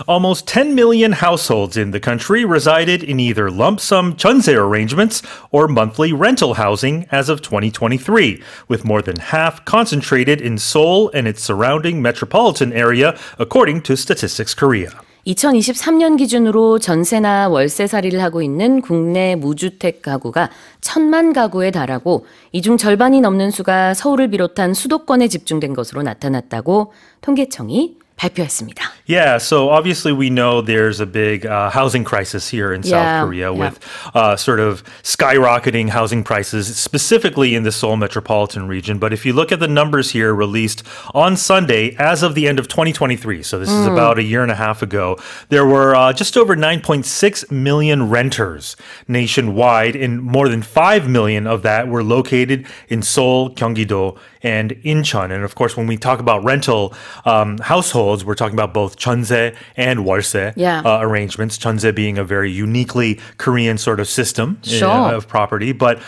Almost 10 million households in the country resided in either lump sum 전세 arrangements or monthly rental housing as of 2023, with more than half concentrated in Seoul and its surrounding metropolitan area, according to Statistics Korea. 2023년 기준으로 전세나 월세살이를 하고 있는 국내 무주택 가구가 1,000만 가구에 달하고 이 중 절반이 넘는 수가 서울을 비롯한 수도권에 집중된 것으로 나타났다고 통계청이 발표했습니다. Yeah, so obviously we know there's a big housing crisis here in South Korea with sort of skyrocketing housing prices, specifically in the Seoul metropolitan region. But if you look at the numbers here released on Sunday, as of the end of 2023, so this is about a year and a half ago, there were just over 9.6 million renters nationwide, and more than 5 million of that were located in Seoul, Gyeonggi-do, and Incheon. And of course, when we talk about rental households, we're talking about both 전세 and 월세 arrangements. 전세 being a very uniquely Korean sort of system of property. But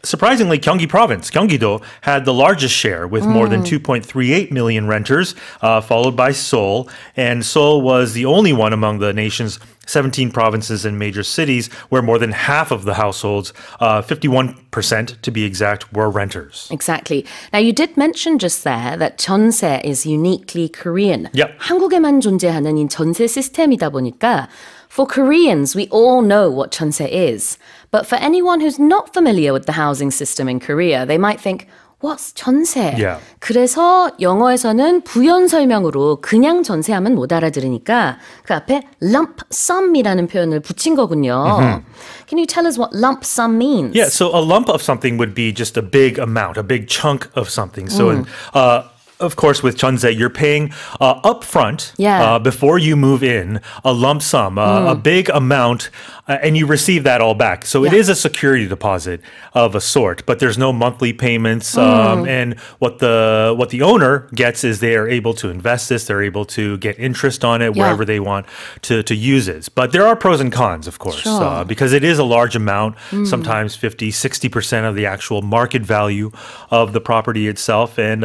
surprisingly, Gyeonggi Province, Gyeonggi-do, had the largest share with more than 2.38 million renters, followed by Seoul. And Seoul was the only one among the nation's 17 provinces and major cities where more than half of the households, 51% to be exact, were renters. Exactly. Now, you did mention just there that 전세 is uniquely Korean. Yep. 한국에만 존재하는 이 전세 시스템이다 보니까 for Koreans, we all know what 전세 is. But for anyone who's not familiar with the housing system in Korea, they might think, what's 전세? Yeah. 그래서 영어에서는 부연 설명으로 그냥 전세하면 못 알아들으니까 그 앞에 lump sum이라는 표현을 붙인 거군요. Can you tell us what lump sum means? Yeah, so a lump of something would be just a big amount, a big chunk of something. So of course, with 전세, you're paying upfront before you move in a lump sum, a big amount, and you receive that all back. So it is a security deposit of a sort, but there's no monthly payments. And what the owner gets is they are able to invest this, they're able to get interest on it wherever they want to use it. But there are pros and cons, of course, because it is a large amount, sometimes 50, 60% of the actual market value of the property itself. And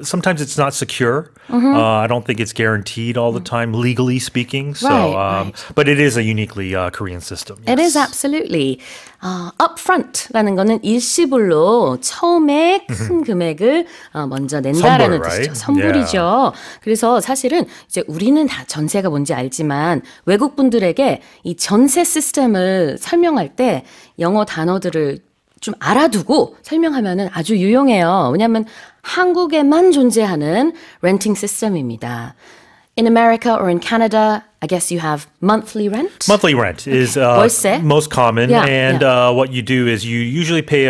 sometimes it's not secure. I don't think it's guaranteed all the time, legally speaking. So, but it is a uniquely Korean system. Yes. It is absolutely. upfront라는 거는 일시불로 처음에 큰 금액을 먼저 낸다라는 선불, 뜻이죠. right? 선불이죠. 그래서 사실은 이제 우리는 다 전세가 뭔지 알지만 외국 분들에게 이 전세 시스템을 설명할 때 영어 단어들을 좀 알아두고 설명하면은 아주 유용해요. 왜냐하면 한국에만 존재하는 렌팅 시스템입니다. In America or in Canada, I guess you have monthly rent? Monthly rent is most common. What you do is you usually pay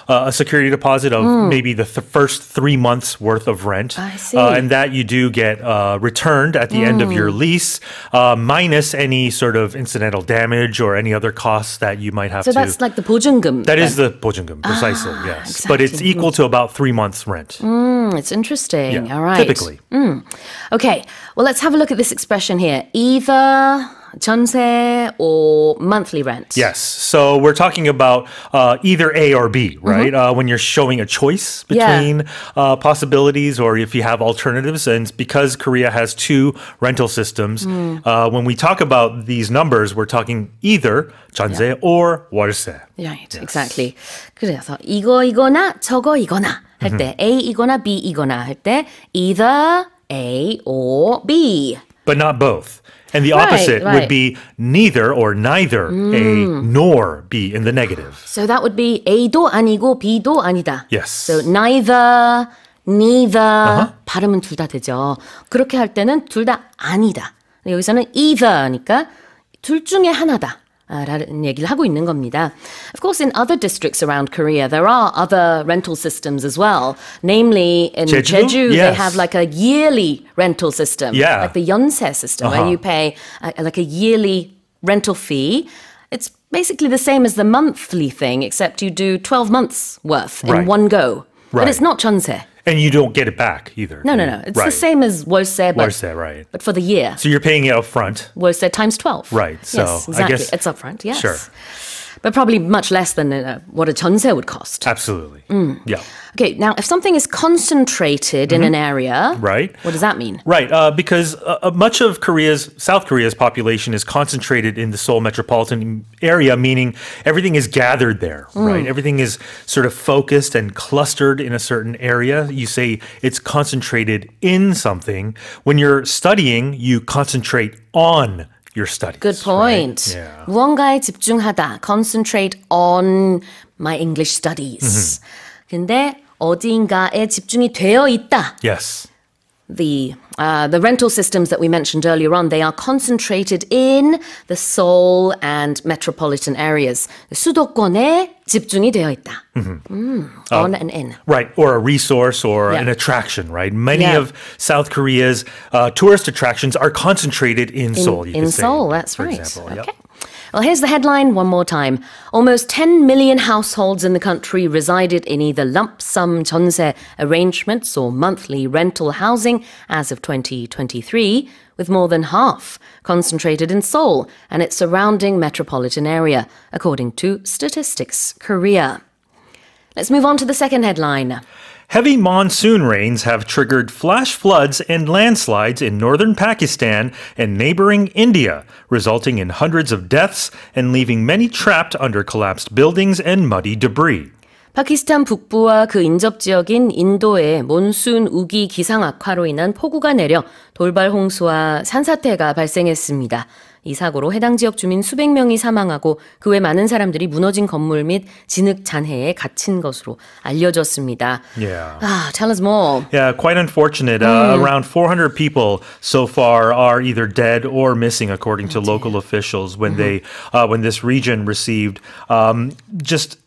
a security deposit of maybe the first 3 months worth of rent. I see. And that you do get returned at the end of your lease, minus any sort of incidental damage or any other costs that you might have to. So that's like the 보증금. That is the 보증금, precisely, yes. Exactly. But it's equal to about 3 months rent. It's interesting. Yeah, All right. typically. Okay, well, let's have a look at this expression here. Either 전세 or monthly rent. Yes. So we're talking about either A or B, right? When you're showing a choice between possibilities or if you have alternatives. And because Korea has 2 rental systems, when we talk about these numbers, we're talking either 전세 or 월세. Right, exactly. 그래서 이거나 저거이거나 할 때 A이거나 B이거나 할 때 either A or B. But not both. And the opposite would be neither or neither A nor B in the negative. So that would be A도 아니고 B도 아니다. Yes. So neither, neither 발음은 둘 다 되죠. 그렇게 할 때는 둘 다 아니다. 여기서는 either니까 둘 중에 하나다. 라는 얘기를 하고 있는 겁니다. Of course, in other districts around Korea, there are other rental systems as well. Namely, in Jeju, they have like a yearly rental system. Yeah. Like the 연세 system, where you pay like a yearly rental fee. It's basically the same as the monthly thing, except you do 12 months worth in one go. But it's not 전세. And you don't get it back either. No. It's the same as 월세, but for the year. So you're paying it up front. 월세 times 12. Right. So yes, exactly. I guess it's upfront, yes. Sure. But probably much less than what a 전세 would cost. Absolutely. Yeah. Okay, now if something is concentrated in an area, right? What does that mean? Right, because much of South Korea's population is concentrated in the Seoul metropolitan area, meaning everything is gathered there, right? Everything is sort of focused and clustered in a certain area. You say it's concentrated in something. When you're studying, you concentrate on your studies. Good point. Right? Yeah. 무언가에 집중하다. Concentrate on my English studies. 근데 어디인가에 집중이 되어 있다. Yes. The rental systems that we mentioned earlier on, they are concentrated in the Seoul and metropolitan areas. 수도권에 집중이 되어 있다. On and in. Right, or a resource or an attraction, right? Many of South Korea's tourist attractions are concentrated in Seoul. In Seoul, that's right. Example. Okay. Well, here's the headline one more time. Almost 10 million households in the country resided in either lump sum 전세 arrangements or monthly rental housing as of 2023, with more than half concentrated in Seoul and its surrounding metropolitan area, according to Statistics Korea. Let's move on to the second headline. Heavy monsoon rains have triggered flash floods and landslides in northern Pakistan and neighboring India, resulting in hundreds of deaths and leaving many trapped under collapsed buildings and muddy debris. 파키스탄 북부와 그 인접 지역인 인도에 몬순 우기 기상 악화로 인한 폭우가 내려 돌발 홍수와 산사태가 발생했습니다. 이 사고로 해당 지역 주민 수백 명이 사망하고 그 외 많은 사람들이 무너진 건물 및 진흙 잔해에 갇힌 것으로 알려졌습니다. Yeah. Tell us more. Yeah, quite unfortunate. Around 400 people so far are either dead or missing, according to local officials, when when this region received just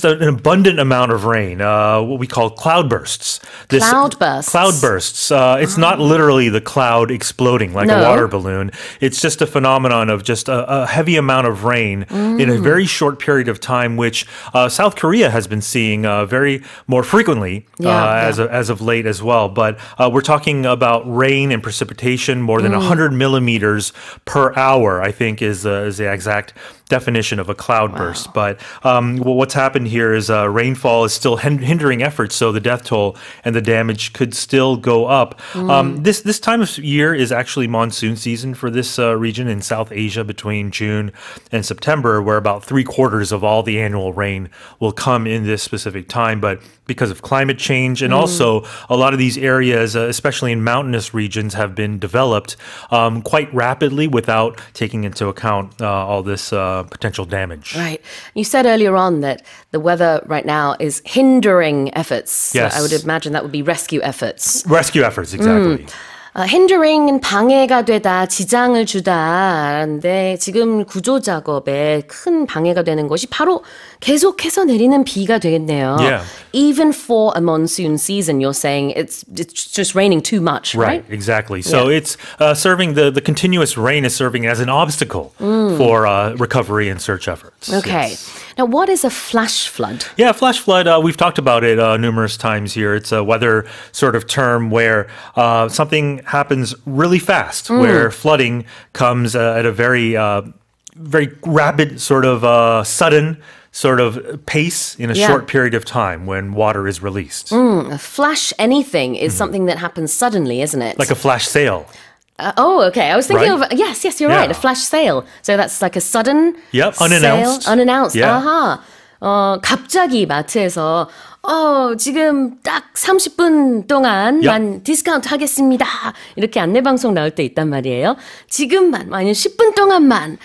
an abundant amount of rain, what we call cloudbursts. Cloudbursts. It's not literally the cloud exploding like a water balloon. It's just a phenomenon of just a heavy amount of rain in a very short period of time, which South Korea has been seeing very more frequently as of late as well. But we're talking about rain and precipitation more than 100 millimeters per hour, I think is the exact definition of a cloudburst. But what's happened here is rainfall is still hindering efforts, so the death toll and the damage could still go up. This time of year is actually monsoon season for this region in South Asia between June and September, where about 3/4 of all the annual rain will come in this specific time. But because of climate change and also a lot of these areas, especially in mountainous regions, have been developed quite rapidly without taking into account all this potential damage. Right. You said earlier on that the weather right now is hindering efforts. Yes. I would imagine that would be rescue efforts. Rescue efforts, exactly. hindering은 방해가 되다, 지장을 주다인데 지금 구조 작업에 큰 방해가 되는 것이 바로 계속해서 내리는 비가 되겠네요. Yeah. Even for a monsoon season, you're saying it's just raining too much, right? Right, exactly. So it's serving the continuous rain is serving as an obstacle for recovery and search efforts. Okay. Yes. Now, what is a flash flood? Yeah, flash flood, we've talked about it numerous times here. It's a weather sort of term where something happens really fast, where flooding comes at a very rapid sort of sudden sort of pace in a short period of time when water is released. A flash anything is something that happens suddenly, isn't it? Like a flash sale. Okay. I was thinking Right? of, yes, you're right. A flash sale. So that's like a sudden unannounced. sale. Unannounced. Yeah. 아하. 갑자기 마트에서 지금 딱 30분 동안만 디스카운트 하겠습니다. 이렇게 안내방송 나올 때 있단 말이에요. 지금만, 아니면 10분 동안만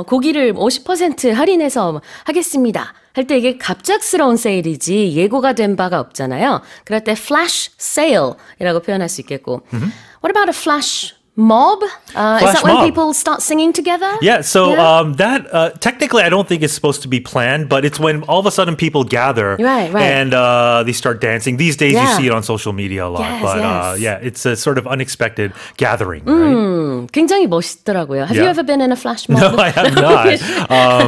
고기를 50% 할인해서 하겠습니다. 할 때 이게 갑작스러운 세일이지 예고가 된 바가 없잖아요. 그럴 때 flash sale이라고 표현할 수 있겠고. What about a flash mob? Is that when people start singing together? Yeah, so that technically I don't think it's supposed to be planned, but it's when all of a sudden people gather and they start dancing. These days you see it on social media a lot, but it's a sort of unexpected gathering, right? 굉장히 멋있더라고요. Have you ever been in a flash mob? No, I have not.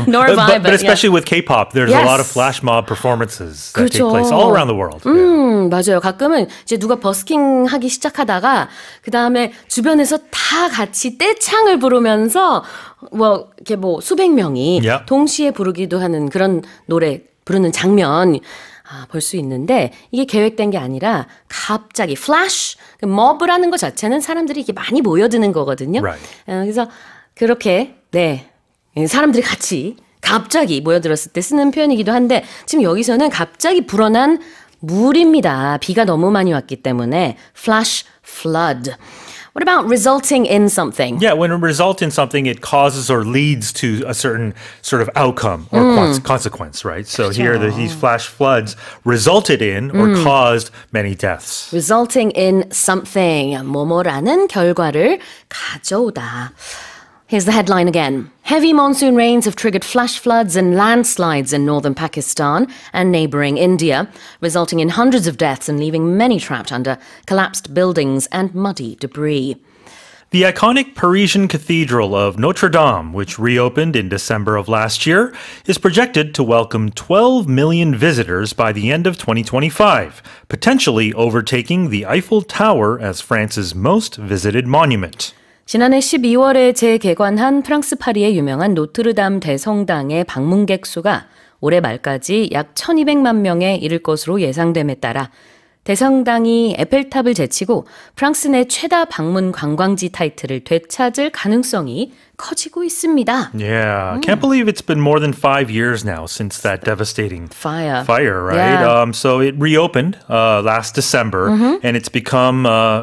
Nor have I, but especially with K-pop, there's a lot of flash mob performances that take place all around the world. 맞아요. 가끔은 이제 누가 버스킹 하기 시작하다가 그 다음에 주변에서 그래서 다 같이 떼창을 부르면서 뭐 이렇게 뭐 수백 명이 Yeah. 동시에 부르기도 하는 그런 노래 부르는 장면 볼 수 있는데 이게 계획된 게 아니라 갑자기 플래시 mob라는 것 자체는 사람들이 이게 많이 모여드는 거거든요. Right. 그래서 그렇게 네 사람들이 같이 갑자기 모여들었을 때 쓰는 표현이기도 한데 지금 여기서는 갑자기 불어난 물입니다. 비가 너무 많이 왔기 때문에 flash flood. What about resulting in something? Yeah, when it results in something, it causes or leads to a certain sort of outcome or consequence, right? So here, these flash floods resulted in or caused many deaths. Resulting in something. 뭐뭐라는 결과를 가져오다. Here's the headline again. Heavy monsoon rains have triggered flash floods and landslides in northern Pakistan and neighboring India, resulting in hundreds of deaths and leaving many trapped under collapsed buildings and muddy debris. The iconic Parisian Cathedral of Notre Dame, which reopened in December of last year, is projected to welcome 12 million visitors by the end of 2025, potentially overtaking the Eiffel Tower as France's most visited monument. 지난해 12월에 재개관한 프랑스 파리의 유명한 노트르담 대성당의 방문객 수가 올해 말까지 약 1200만 명에 이를 것으로 예상됨에 따라 대성당이 에펠탑을 제치고 프랑스 내 최다 방문 관광지 타이틀을 되찾을 가능성이 커지고 있습니다. Yeah, can't believe it's been more than 5 years now since that devastating fire, right? Yeah. So it reopened last December, and it's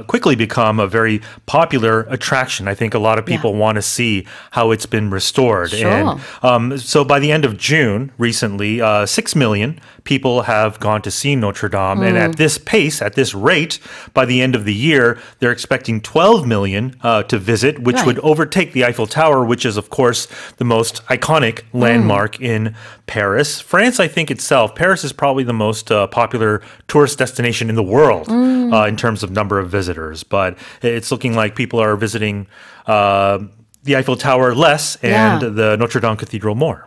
quickly become a very popular attraction. I think a lot of people want to see how it's been restored. Sure. And so by the end of June, recently, 6 million people have gone to see Notre Dame, and at this pace, at this rate, by the end of the year, they're expecting 12 million to visit, which would overtake the Eiffel Tower, which is, of course, the most iconic landmark in Paris. France, I think itself, Paris is probably the most popular tourist destination in the world in terms of number of visitors. But it's looking like people are visiting the Eiffel Tower less and the Notre Dame Cathedral more.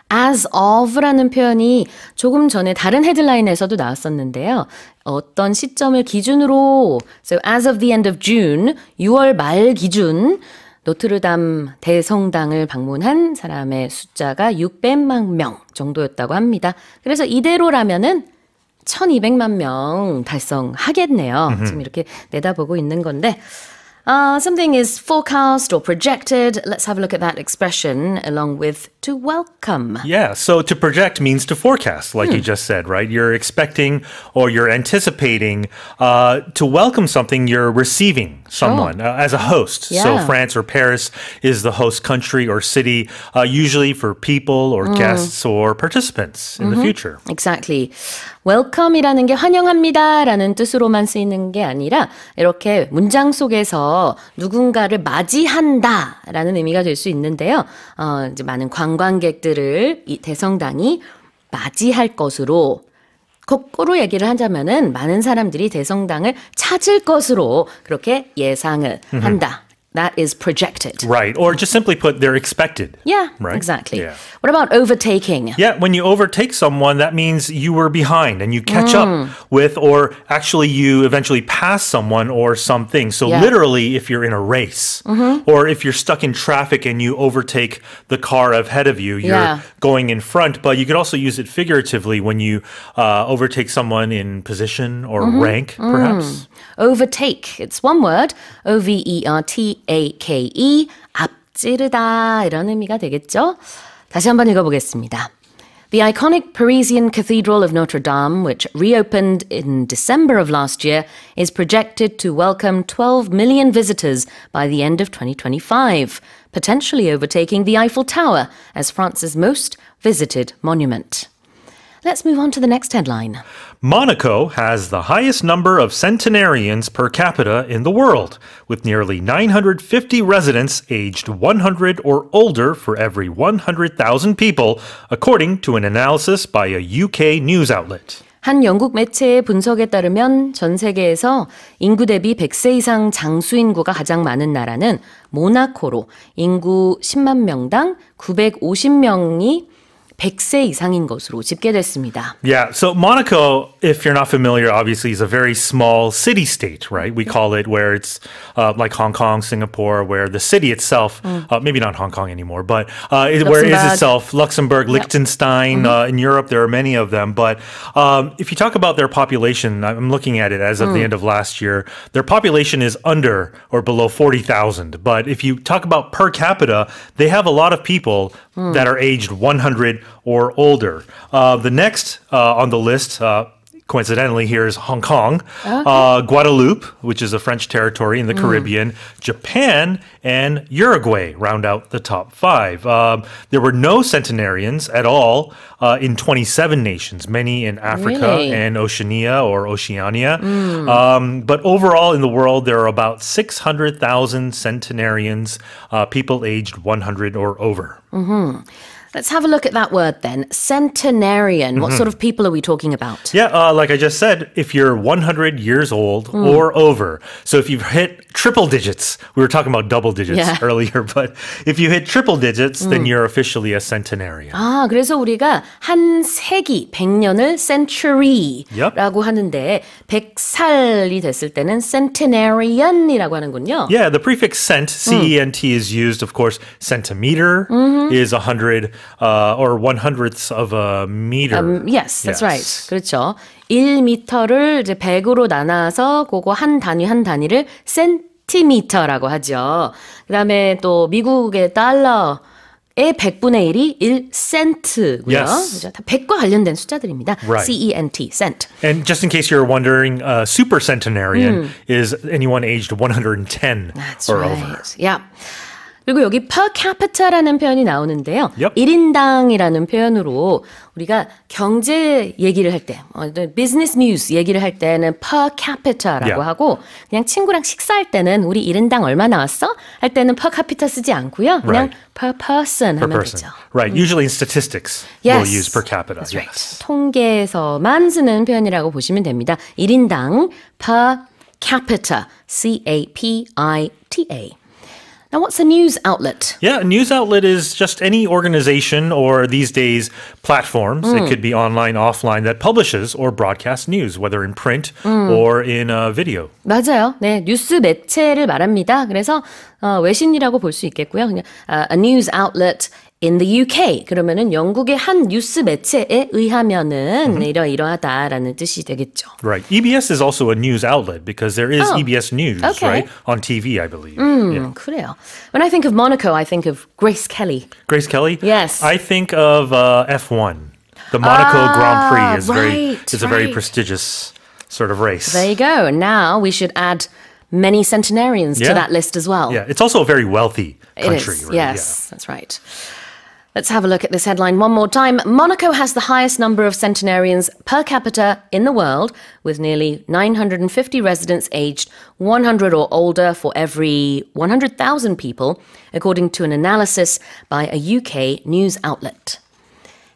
As of라는 표현이 조금 전에 다른 헤드라인에서도 나왔었는데요. 어떤 시점을 기준으로, so as of the end of June, 6월 말 기준 노트르담 대성당을 방문한 사람의 숫자가 600만 명 정도였다고 합니다. 그래서 이대로라면은 1200만 명 달성하겠네요. 지금 이렇게 내다보고 있는 건데 something is forecast or projected. Let's have a look at that expression along with to welcome. Yeah, so to project means to forecast, like you just said, right? You're expecting or you're anticipating to welcome something, you're receiving someone as a host. Yeah. So France or Paris is the host country or city, usually for people or guests or participants in the future. Exactly. welcome이라는 게 환영합니다라는 뜻으로만 쓰이는 게 아니라 이렇게 문장 속에서 누군가를 맞이한다라는 의미가 될 수 있는데요. 이제 많은 관광객들을 이 대성당이 맞이할 것으로 거꾸로 얘기를 하자면은 많은 사람들이 대성당을 찾을 것으로 그렇게 예상을 한다. That is projected. Right. Or just simply put, they're expected. Yeah, right? exactly. Yeah. What about overtaking? Yeah, when you overtake someone, that means you were behind and you catch up with, or actually you eventually pass someone or something. So literally, if you're in a race, or if you're stuck in traffic and you overtake the car ahead of you, you're going in front. But you could also use it figuratively when you overtake someone in position or rank, perhaps. Overtake. It's one word. O-V-E-R-T-A-K-E. 앞지르다 이런 의미가 되겠죠? 다시 한번 읽어보겠습니다. The iconic Parisian Cathedral of Notre Dame, which reopened in December of last year, is projected to welcome 12 million visitors by the end of 2025, potentially overtaking the Eiffel Tower as France's most visited monument. Let's move on to the next headline. Monaco has the highest number of centenarians per capita in the world, with nearly 950 residents aged 100 or older for every 100,000 people, according to an analysis by a UK news outlet. 한 영국 매체의 분석에 따르면 전 세계에서 인구 대비 100세 이상 장수 인구가 가장 많은 나라는 모나코로 인구 10만 명당 950명이 100세 이상인 것으로 집계됐습니다. Yeah, so Monaco, if you're not familiar, obviously is a very small city-state, right? We call it where it's like Hong Kong, Singapore, where the city itself, maybe not Hong Kong anymore, but where it is itself, Luxembourg, Liechtenstein, in Europe, there are many of them. But if you talk about their population, I'm looking at it as of the end of last year, their population is under or below 40,000. But if you talk about per capita, they have a lot of people that are aged 100 or older. The next on the list, coincidentally, here is Hong Kong, Guadeloupe, which is a French territory in the Caribbean, Japan, and Uruguay round out the top 5. There were no centenarians at all in 27 nations, many in Africa and Oceania or Oceania. But overall in the world, there are about 600,000 centenarians, people aged 100 or over. Let's have a look at that word then. Centenarian. What sort of people are we talking about? Yeah, like I just said, if you're 100 years old or over. So if you've hit triple digits, we were talking about double digits earlier, but if you hit triple digits, then you're officially a centenarian. 아, 그래서 우리가 한 세기, 100년을 century라고 하는데 100살이 됐을 때는 centenarian이라고 하는군요. Yeah, the prefix cent, C-E-N-T, is used, of course. Centimeter is 100 or 100ths of a meter. Yes, that's right. 그렇죠. 1미터를 이제 100으로 나눠서 그거 한 단위를 센티미터라고 하죠. 그다음에 또 미국의 달러의 100분의 1이 1센트고요. Yes. 그렇죠? 다 100과 관련된 숫자들입니다. Right. C-E-N-T, cent. And just in case you're wondering, super centenarian is anyone aged 110 That's or right. over. Yeah. 그리고 여기 per capita라는 표현이 나오는데요. Yep. 1인당이라는 표현으로 우리가 경제 얘기를 할 때, business news 얘기를 할 때는 per capita라고 하고 그냥 친구랑 식사할 때는 우리 1인당 얼마 나왔어? 할 때는 per capita 쓰지 않고요. 그냥 per person 하면 되죠. Right. Usually in statistics, we'll use per capita. That's right. 통계에서만 쓰는 표현이라고 보시면 됩니다. 1인당 per capita, C-A-P-I-T-A. Now, what's a news outlet? Yeah, a news outlet is just any organization or these days platforms, it could be online, offline, that publishes or broadcasts news, whether in print or in video. 맞아요. 네, 뉴스 매체를 말합니다. 그래서 외신이라고 볼 수 있겠고요. 그냥 a news outlet in the UK. 그러면은 영국의 한 뉴스 매체에 의하면은 이러이러하다라는 뜻이 되겠죠. Right. EBS is also a news outlet because there is EBS News, right? On TV, I believe. Yeah. 그래요. When I think of Monaco, I think of Grace Kelly. Grace Kelly? Yes. I think of F1. The Monaco Grand Prix is a very prestigious sort of race. There you go. Now we should add many centenarians to that list as well. Yeah, it's also a very wealthy country. It is, right? yes, that's right. Let's have a look at this headline one more time. Monaco has the highest number of centenarians per capita in the world, with nearly 950 residents aged 100 or older for every 100,000 people, according to an analysis by a UK news outlet.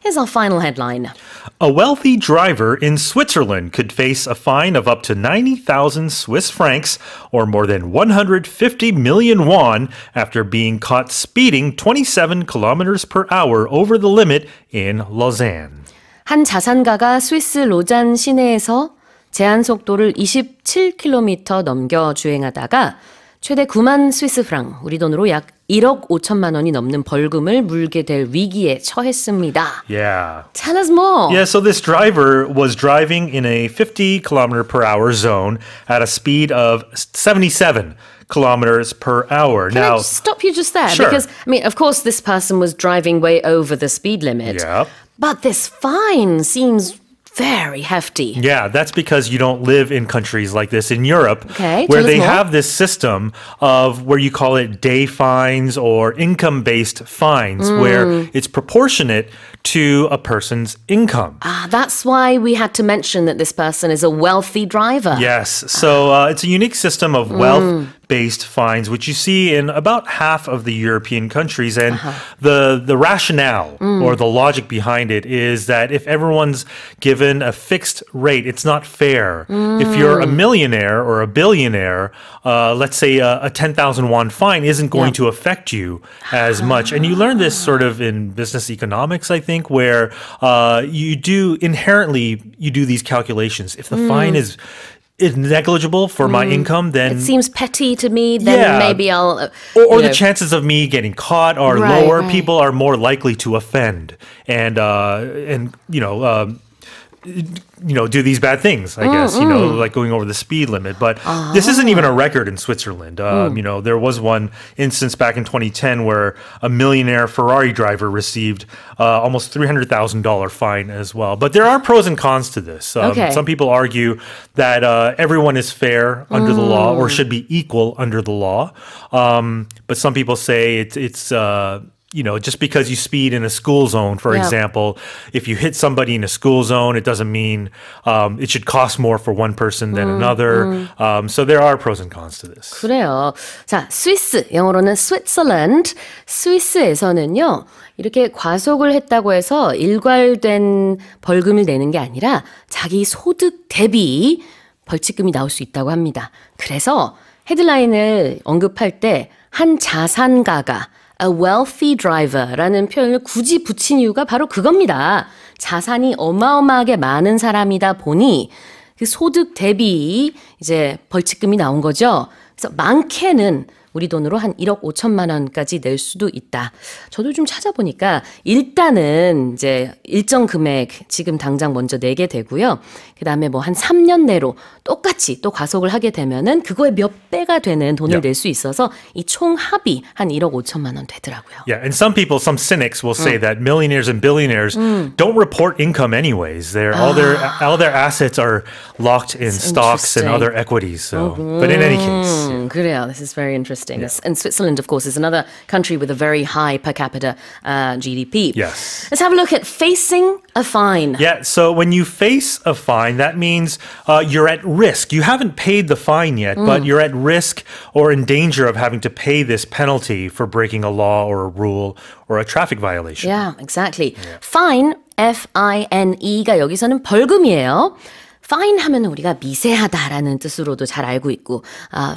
Here's our final headline. A wealthy driver in Switzerland could face a fine of up to 90,000 Swiss francs or more than 150 million won after being caught speeding 27 kilometers per hour over the limit in Lausanne. 한 자산가가 스위스 로잔 시내에서 제한 속도를 27km 넘겨 주행하다가 최대 9만 스위스 프랑, 우리 돈으로 약 1억 5천만 원이 넘는 벌금을 물게 될 위기에 처했습니다. Yeah. Tell us more. Yeah, so this driver was driving in a 50 kilometer per hour zone at a speed of 77 kilometers per hour. Can I just stop you just there? Sure. Because, I mean, of course, this person was driving way over the speed limit. Yeah. But this fine seems very hefty. Yeah, that's because you don't live in countries like this in Europe, Okay, where tell us they more. have this system of where you call it day fines or income-based fines, where it's proportionate to a person's income. That's why we had to mention that this person is a wealthy driver. Yes, so it's a unique system of wealth based fines, which you see in about half of the European countries. And the rationale or the logic behind it is that if everyone's given a fixed rate, it's not fair. If you're a millionaire or a billionaire, let's say a 10,000 won fine isn't going to affect you as much. And you learn this sort of in business economics, I think, where you do these calculations. If the fine is negligible for my income, then it seems petty to me, then maybe I'll or the chances of me getting caught are lower. Right. People are more likely to offend and do these bad things, I guess, like going over the speed limit. But this isn't even a record in Switzerland. There was one instance back in 2010 where a millionaire Ferrari driver received almost $300,000 fine as well. But there are pros and cons to this. Some people argue that everyone is fair under the law or should be equal under the law. But some people say it's just because you speed in a school zone, for example, if you hit somebody in a school zone, it doesn't mean it should cost more for one person than another. So there are pros and cons to this. 그래요. 자, 스위스, 영어로는 Switzerland. 스위스에서는요, 이렇게 과속을 했다고 해서 일괄된 벌금을 내는 게 아니라 자기 소득 대비 벌칙금이 나올 수 있다고 합니다. 그래서 헤드라인을 언급할 때 한 자산가가 a wealthy driver라는 표현을 굳이 붙인 이유가 바로 그겁니다. 자산이 어마어마하게 많은 사람이다 보니 그 소득 대비 이제 벌칙금이 나온 거죠. 그래서 많게는 우리 돈으로 한 1억 5천만 원까지 낼 수도 있다. 저도 좀 찾아보니까 일단은 이제 일정 금액 지금 당장 먼저 내게 되고요. 그 다음에 뭐 한 3년 내로 똑같이 또 과속을 하게 되면은 그거의 몇 배가 되는 돈을 낼 수 있어서 이 총 합이 한 1억 5천만 원 되더라고요. Yeah, and some cynics will say that millionaires and billionaires don't report income anyways. All their assets are locked in stocks and other equities. So, but in any case, 그래요. This is very interesting. Yeah. And Switzerland, of course, is another country with a very high per capita GDP. Yes. Let's have a look at facing a fine. Yeah, so when you face a fine, that means you're at risk. You haven't paid the fine yet, but you're at risk or in danger of having to pay this penalty for breaking a law or a rule or a traffic violation. Yeah, exactly. Yeah. Fine, F-I-N-E가 여기서는 벌금이에요. fine 하면 우리가 미세하다라는 뜻으로도 잘 알고 있고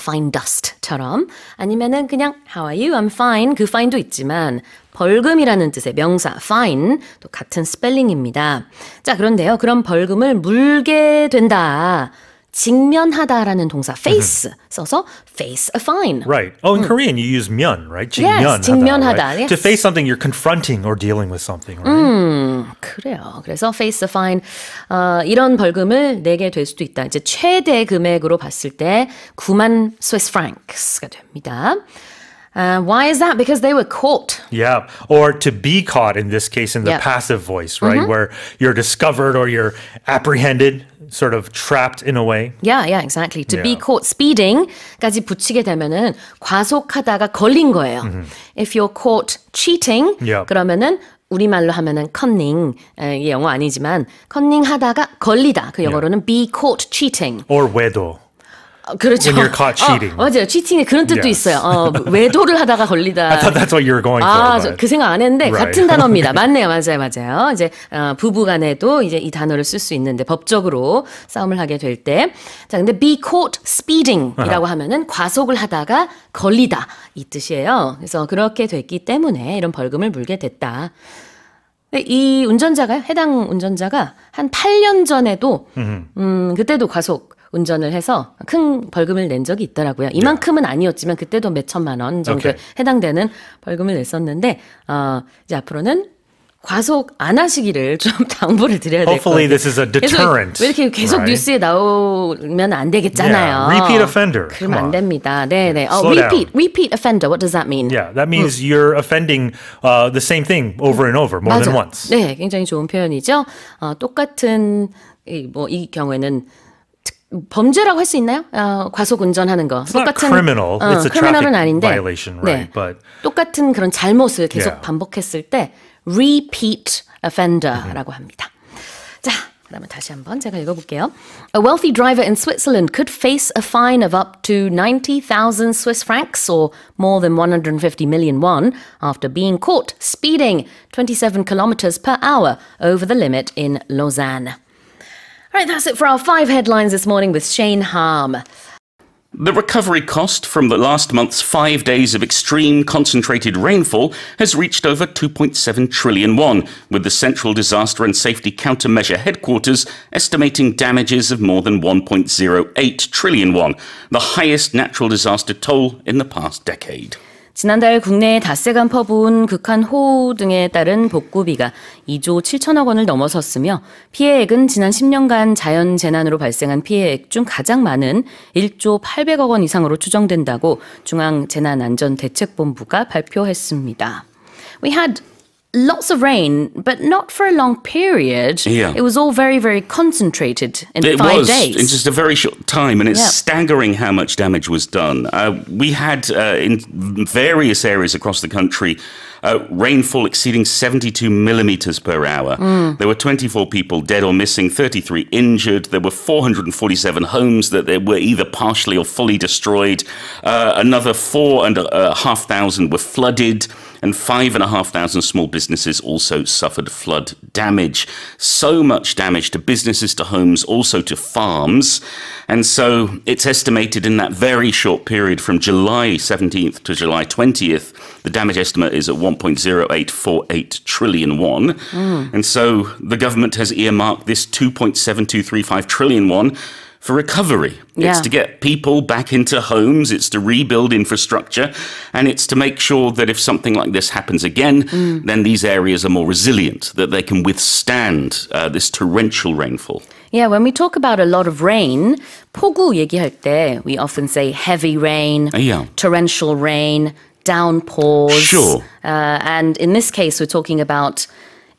fine dust처럼 아니면은 그냥 how are you? I'm fine. 그 fine도 있지만 벌금이라는 뜻의 명사 fine 또 같은 스펠링입니다. 자, 그런데요. 그런 벌금을 물게 된다. 직면하다라는 동사 face 써서 face a fine. Right. Oh, in Korean you use myeon, right? Yes, 직면하다. Right? Yes. To face something, you're confronting or dealing with something, right? 그래요. 그래서 face a fine 이런 벌금을 내게 될 수도 있다. 이제 최대 금액으로 봤을 때 9만 Swiss francs가 됩니다. Why is that? Because they were caught. Yeah, or to be caught in this case in the passive voice, right? Where you're discovered or you're apprehended, sort of trapped in a way. Yeah, exactly. To be caught speeding까지 붙이게 되면은 과속하다가 걸린 거예요. If you're caught cheating, 그러면은 우리말로 하면은 컨닝, 이게 영어 아니지만 컨닝 하다가 걸리다. 그 영어로는 be caught cheating. Or 외도. 그렇죠. When you're caught cheating. 맞아요. 치팅에 그런 뜻도 있어요. 외도를 하다가 걸리다. I thought that's what you were going for. 그 생각 안 했는데 같은 단어입니다. 맞네요. 맞아요. 이제 부부 간에도 이제 이 단어를 쓸 수 있는데 법적으로 싸움을 하게 될 때. 자, 근데 be caught speeding이라고 하면은 과속을 하다가 걸리다 이 뜻이에요. 그래서 그렇게 됐기 때문에 이런 벌금을 물게 됐다. 이 운전자가요. 해당 운전자가 한 8년 전에도 그때도 과속 운전을 해서 큰 벌금을 낸 적이 있더라고요. 이만큼은 아니었지만 그때도 몇 천만 원 정도에 해당되는 벌금을 냈었는데 이제 앞으로는 과속 안 하시기를 좀 당부를 드려야 될 것 같아요. Hopefully this is a deterrent. 왜 이렇게 계속 뉴스에 나오면 안 되겠잖아요. Yeah, repeat offender. 그러면 안 됩니다. 네네. Repeat offender. What does that mean? Yeah, that means you're offending the same thing over and over, more than once. 네, 굉장히 좋은 표현이죠. 똑같은 이 경우에는 범죄라고 할 수 있나요? 과속 운전하는 거. It's not criminal. It's a traffic 아닌데, violation, right? But 똑같은 그런 잘못을 계속 반복했을 때 repeat offender라고 합니다. 자, 그다음에 다시 한번 제가 읽어볼게요. A wealthy driver in Switzerland could face a fine of up to 90,000 Swiss francs or more than 150 million won after being caught speeding 27 kilometers per hour over the limit in Lausanne. All right, that's it for our 5 headlines this morning with Shane Harm. The recovery cost from the last month's 5 days of extreme concentrated rainfall has reached over 2.7 trillion won, with the Central Disaster and Safety Countermeasure Headquarters estimating damages of more than 1.08 trillion won, the highest natural disaster toll in the past decade. 지난달 국내에 닷새간 퍼부은 극한 호우 등에 따른 복구비가 2조 7천억 원을 넘어섰으며 피해액은 지난 10년간 자연재난으로 발생한 피해액 중 가장 많은 1조 800억 원 이상으로 추정된다고 중앙재난안전대책본부가 발표했습니다. We had lots of rain, but not for a long period. Yeah. It was all very, very concentrated in 5 days. In just a very short time, and it's staggering how much damage was done. We had, in various areas across the country, rainfall exceeding 72 millimeters per hour. There were 24 people dead or missing, 33 injured. There were 447 homes that were either partially or fully destroyed. Another 4,500 were flooded, and 5,500 small businesses also suffered flood damage. So much damage to businesses, to homes, also to farms. And so it's estimated in that very short period from July 17th to July 20th, the damage estimate is at 1.0848 trillion won. And so the government has earmarked this 2.7235 trillion won for recovery. It's to get people back into homes, it's to rebuild infrastructure, and it's to make sure that if something like this happens again, then these areas are more resilient, that they can withstand this torrential rainfall. Yeah, when we talk about a lot of rain, 폭우 얘기할 때 we often say heavy rain, torrential rain, downpours. Sure. And in this case, we're talking about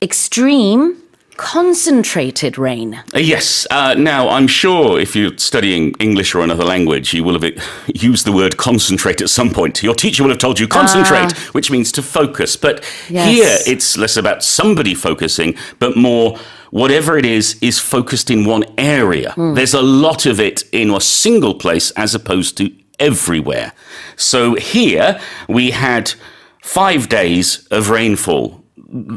extreme concentrated rain. Yes. Now, I'm sure if you're studying English or another language, you will have used the word concentrate at some point. Your teacher will have told you concentrate, which means to focus. But here, it's less about somebody focusing, but more whatever it is focused in one area. There's a lot of it in a single place as opposed to everywhere. So here, we had 5 days of rainfall.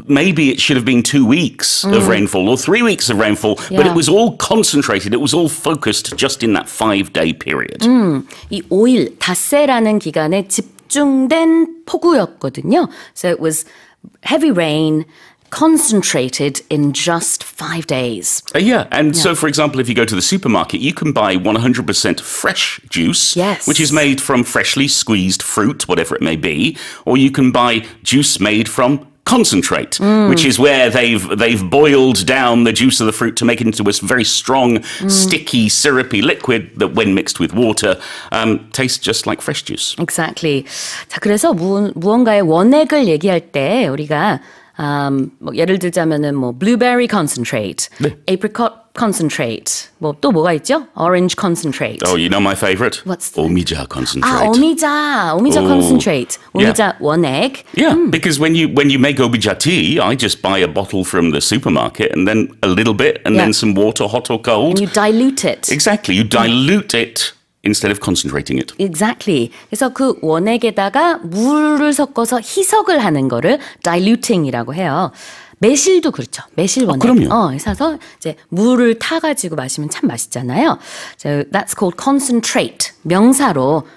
Maybe it should have been 2 weeks of rainfall or 3 weeks of rainfall, but it was all concentrated. It was all focused just in that 5-day period. 이 5일, 닷새라는 기간에 집중된 폭우였거든요. So it was heavy rain, concentrated in just 5 days. So for example, if you go to the supermarket, you can buy 100% fresh juice, which is made from freshly squeezed fruit, whatever it may be, or you can buy juice made from concentrate, which is where they've boiled down the juice of the fruit to make it into a very strong, sticky, syrupy liquid that when mixed with water, tastes just like fresh juice. Exactly. 자, 그래서 무언가의 원액을 얘기할 때 우리가 뭐 예를 들자면은 뭐 blueberry concentrate, apricot concentrate, 뭐 또 뭐가 있죠? Orange concentrate. Oh, you know my favorite? What's that? 오미자 concentrate. 오미자 concentrate. 오미자 원액. Because when you make 오미자 tea, I just buy a bottle from the supermarket and then a little bit and then some water, hot or cold. And you dilute it. Exactly. You dilute it instead of concentrating it. Exactly. 그래서 그 원액에다가 물을 섞어서 희석을 하는 거를 diluting이라고 해요. 매실도 그렇죠. 매실 원액. 그럼요. 사서 이제 물을 타가지고 마시면 참 맛있잖아요. So that's called concentrate. 명사로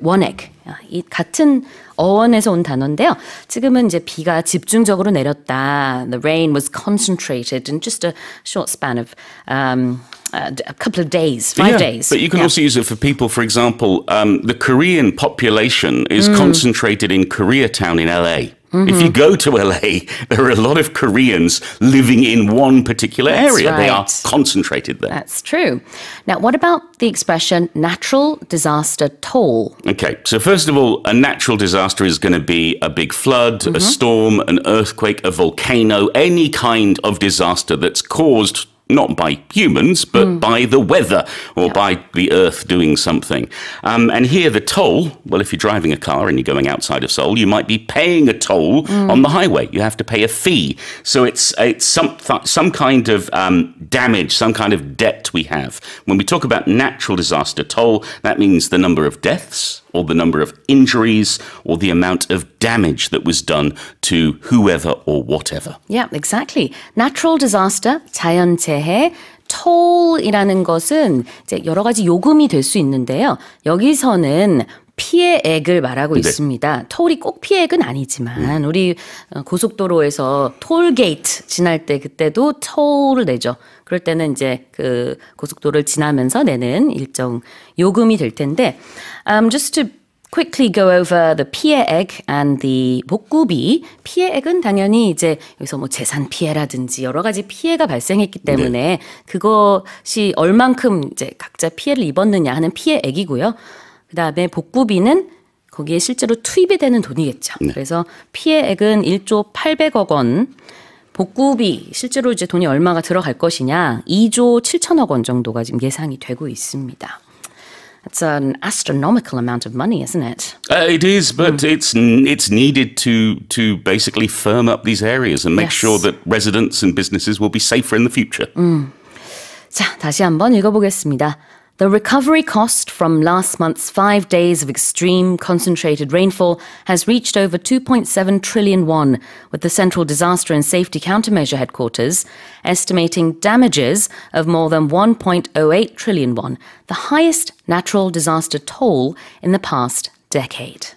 원액. 이 같은 어원에서 온 단어인데요. 지금은 이제 비가 집중적으로 내렸다. The rain was concentrated in just a short span of a couple of days, 5 days. But you can also use it for people, for example, the Korean population is concentrated in Koreatown in LA. If you go to LA, there are a lot of Koreans living in one particular area. Right. They are concentrated there. That's true. Now, what about the expression natural disaster toll? Okay, so first of all, a natural disaster is going to be a big flood, a storm, an earthquake, a volcano, any kind of disaster that's caused not by humans, but by the weather or by the earth doing something. And here the toll, well, if you're driving a car and you're going outside of Seoul, you might be paying a toll on the highway. You have to pay a fee. So it's some kind of damage, some kind of debt we have. When we talk about natural disaster toll, that means the number of deaths or the number of injuries or the amount of damage that was done to whoever or whatever. Yeah, exactly. Natural disaster, 자연재해, toll이라는 것은 이제 여러 가지 요금이 될 수 있는데요. 여기서는 피해액을 말하고 있습니다. 톨이 꼭 피해액은 아니지만 우리 고속도로에서 톨게이트 지날 때 그때도 톨을 내죠. 그럴 때는 이제 그 고속도로를 지나면서 내는 일정 요금이 될 텐데 just to quickly go over the 피해액 and the 복구비. 피해액은 당연히 이제 여기서 뭐 재산 피해라든지 여러 가지 피해가 발생했기 때문에 그것이 얼만큼 이제 각자 피해를 입었느냐 하는 피해액이고요. 그다음에 복구비는 거기에 실제로 투입이 되는 돈이겠죠. 그래서 피해액은 1조 800억 원, 복구비 실제로 이제 돈이 얼마가 들어갈 것이냐 2조 7천억 원 정도가 지금 예상이 되고 있습니다. It's an astronomical amount of money, isn't it? It is, but it's needed to basically firm up these areas and make sure that residents and businesses will be safer in the future. 자, 다시 한번 읽어보겠습니다. The recovery cost from last month's 5 days of extreme concentrated rainfall has reached over 2.7 trillion won, with the Central Disaster and Safety Countermeasure Headquarters estimating damages of more than 1.08 trillion won, the highest natural disaster toll in the past decade.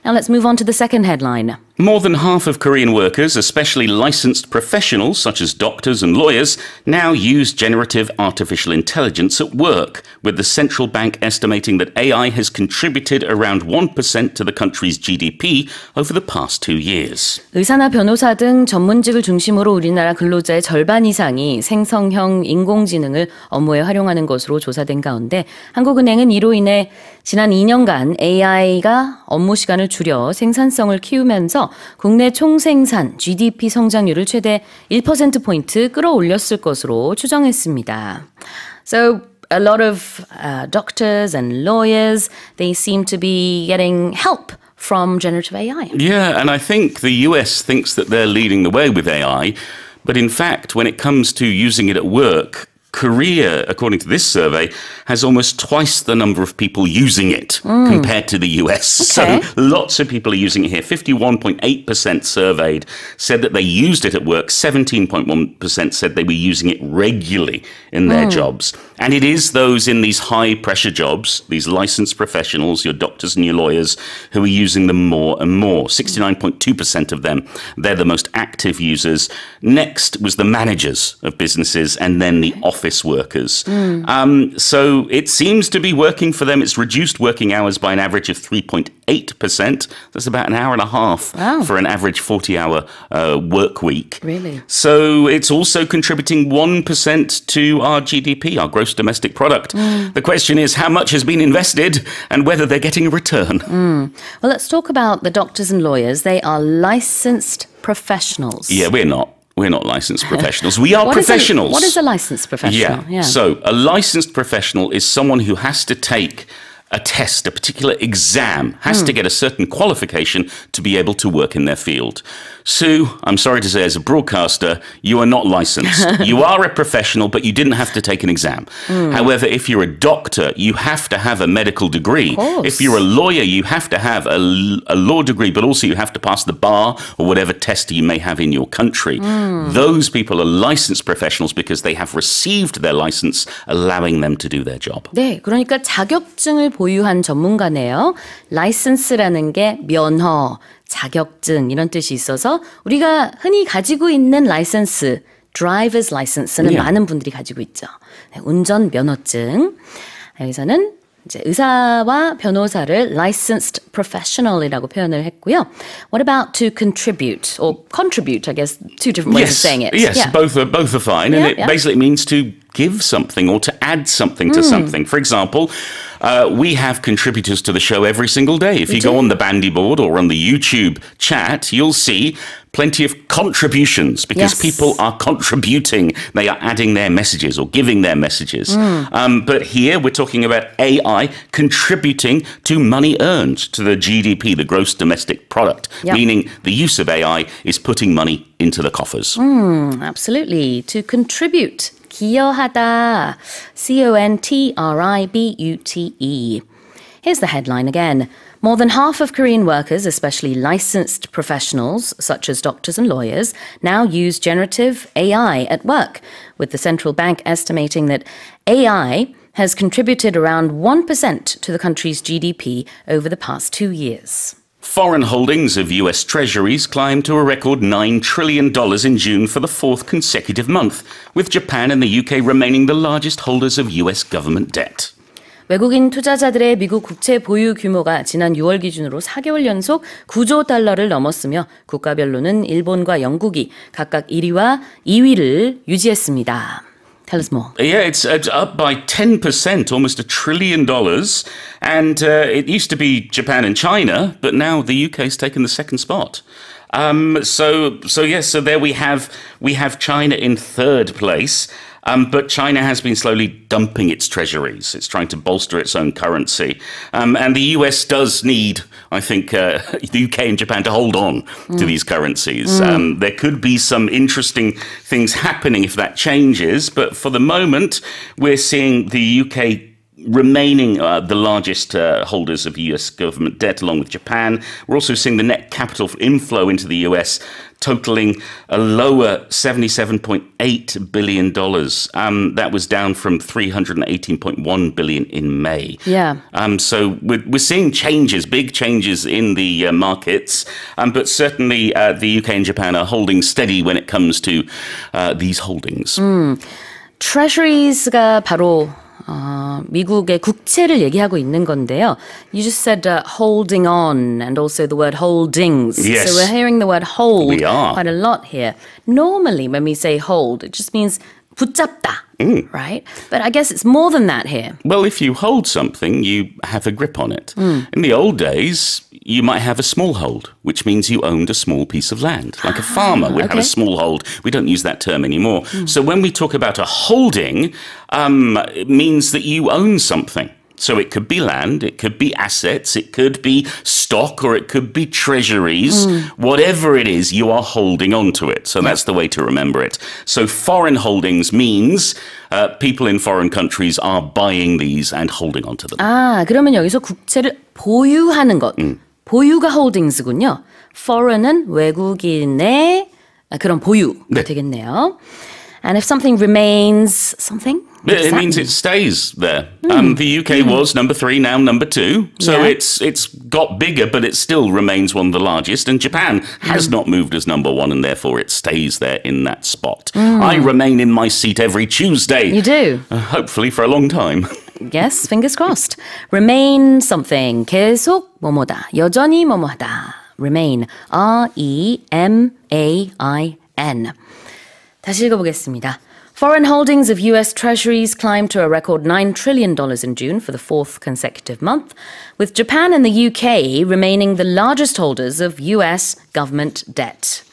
Now let's move on to the second headline. More than half of Korean workers, especially licensed professionals such as doctors and lawyers, now use generative artificial intelligence at work, with the central bank estimating that AI has contributed around 1% to the country's GDP over the past 2 years. 의사나 변호사 등 전문직을 중심으로 우리나라 근로자의 절반 이상이 생성형 인공지능을 업무에 활용하는 것으로 조사된 가운데 한국은행은 이로 인해 지난 2년간 AI가 업무 시간을 줄여 생산성을 키우면서 국내 총생산 GDP 성장률을 최대 1%포인트 끌어올렸을 것으로 추정했습니다. So a lot of doctors and lawyers, they seem to be getting help from generative AI. Yeah, and I think the US thinks that they're leading the way with AI, but in fact, when it comes to using it at work, Korea, according to this survey, has almost twice the number of people using it compared to the US. Okay. So lots of people are using it here. 51.8% surveyed said that they used it at work. 17.1% said they were using it regularly in their jobs. And it is those in these high-pressure jobs, these licensed professionals, your doctors and your lawyers, who are using them more and more. 69.2% of them, they're the most active users. Next was the managers of businesses and then the office workers. So it seems to be working for them. It's reduced working hours by an average of 3.8%. That's about an hour and a half for an average 40-hour work week. Really? So it's also contributing 1% to our GDP, our gross domestic product. The question is how much has been invested and whether they're getting a return. Well, let's talk about the doctors and lawyers. They are licensed professionals. Yeah, we're not. We're not licensed professionals. We are professionals. What is a licensed professional? Yeah. So a licensed professional is someone who has to take a test, a particular exam, has to get a certain qualification to be able to work in their field. Sue, I'm sorry to say, as a broadcaster, you are not licensed. You are a professional, but you didn't have to take an exam. However, if you're a doctor, you have to have a medical degree. If you're a lawyer, you have to have a law degree, but also you have to pass the bar or whatever test you may have in your country. Those people are licensed professionals because they have received their license, allowing them to do their job. 네, 그러니까 자격증을 보유한 전문가네요. 라이선스라는 게 면허, 자격증 이런 뜻이 있어서 우리가 흔히 가지고 있는 라이선스, driver's license는 많은 분들이 가지고 있죠. 네, 운전 면허증. 여기서는 이제 의사와 변호사를 licensed professional이라고 표현을 했고요. What about to contribute or contribute? I guess two different ways of saying it. Yes, both are fine, and it basically means to give something or to add something to something. For example, we have contributors to the show every single day. If you go on the Bandy board or on the YouTube chat, you'll see plenty of contributions because people are contributing. They are adding their messages or giving their messages. But here we're talking about AI contributing to money earned, to the GDP, the gross domestic product, meaning the use of AI is putting money into the coffers. Absolutely. To contribute. 기여하다. CONTRIBUTE. Here's the headline again. More than half of Korean workers, especially licensed professionals such as doctors and lawyers, now use generative AI at work, with the central bank estimating that AI has contributed around 1% to the country's GDP over the past 2 years. Foreign holdings of US Treasuries climbed to a record $9 trillion in June for the fourth consecutive month, with Japan and the UK remaining the largest holders of US government debt. 외국인 투자자들의 미국 국채 보유 규모가 지난 6월 기준으로 4개월 연속 9조 달러를 넘었으며 국가별로는 일본과 영국이 각각 1위와 2위를 유지했습니다. Tell us more. Yeah, it's up by 10%, almost $1 trillion. And it used to be Japan and China, but now the UK's taken the second spot. So there we have China in third place. But China has been slowly dumping its treasuries. It's trying to bolster its own currency. And the US does need, I think, the UK and Japan to hold on to these currencies. There could be some interesting things happening if that changes. But for the moment, we're seeing the UK remaining the largest holders of US government debt, along with Japan. We're also seeing the net capital inflow into the US totaling a lower $77.8 billion. That was down from $318.1 billion in May. Yeah. So we're seeing changes, big changes in the markets, but certainly the UK and Japan are holding steady when it comes to these holdings. Treasuries,가 바로 미국의 국채를 얘기하고 있는 건데요. You just said holding on and also the word holdings. Yes. So we're hearing the word hold We are. quite a lot here. Normally when we say hold, it just means 붙잡다, right? But I guess it's more than that here. Well, if you hold something, you have a grip on it. In the old days, you might have a small hold, which means you owned a small piece of land. Like a farmer would have a small hold. We don't use that term anymore. So when we talk about a holding, it means that you own something. So it could be land, it could be assets, it could be stock, or it could be treasuries. Whatever it is, you are holding on to it. So that's the way to remember it. So foreign holdings means people in foreign countries are buying these and holding on to them. 아, 그러면 여기서 국채를 보유하는 것. 보유가 홀딩스군요. foreign은 외국인의 그런 보유가 되겠네요. And if something remains something? It means it stays there. The UK was number 3, now number 2. So it's got bigger, but it still remains one of the largest. And Japan has not moved as number 1, and therefore it stays there in that spot. I remain in my seat every Tuesday. You do? Hopefully for a long time. Yes, fingers crossed. Remain something. 계속 뭐뭐다. 여전히 뭐뭐하다. Remain. R-E-M-A-I-N. 다시 읽어보겠습니다. Foreign holdings of US Treasuries climbed to a record $9 trillion in June for the fourth consecutive month, with Japan and the UK remaining the largest holders of US government debt.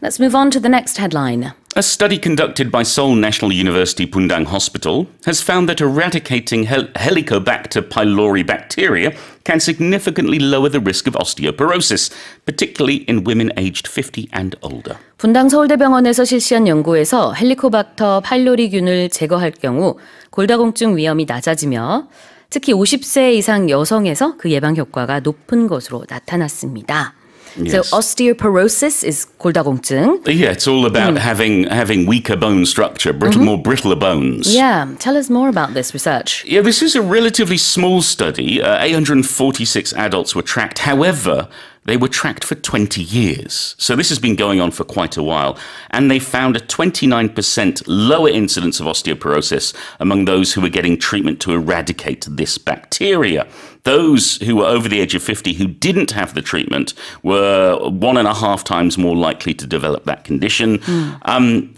Let's move on to the next headline. A study conducted by Seoul National University Bundang Hospital has found that eradicating Helicobacter pylori bacteria can significantly lower the risk of osteoporosis, particularly in women aged 50 and older. 분당 서울대병원에서 실시한 연구에서 헬리코박터 파일로리균을 제거할 경우 골다공증 위험이 낮아지며 특히 50세 이상 여성에서 그 예방 효과가 높은 것으로 나타났습니다. Yes. So osteoporosis is 골다공증. Yeah, it's all about having weaker bone structure, more brittle bones. Yeah, tell us more about this research. Yeah, this is a relatively small study. 846 adults were tracked. However, they were tracked for 20 years. So this has been going on for quite a while. And they found a 29% lower incidence of osteoporosis among those who were getting treatment to eradicate this bacteria. those who were over the age of 50 who didn't have the treatment were 1.5 times more likely to develop that condition.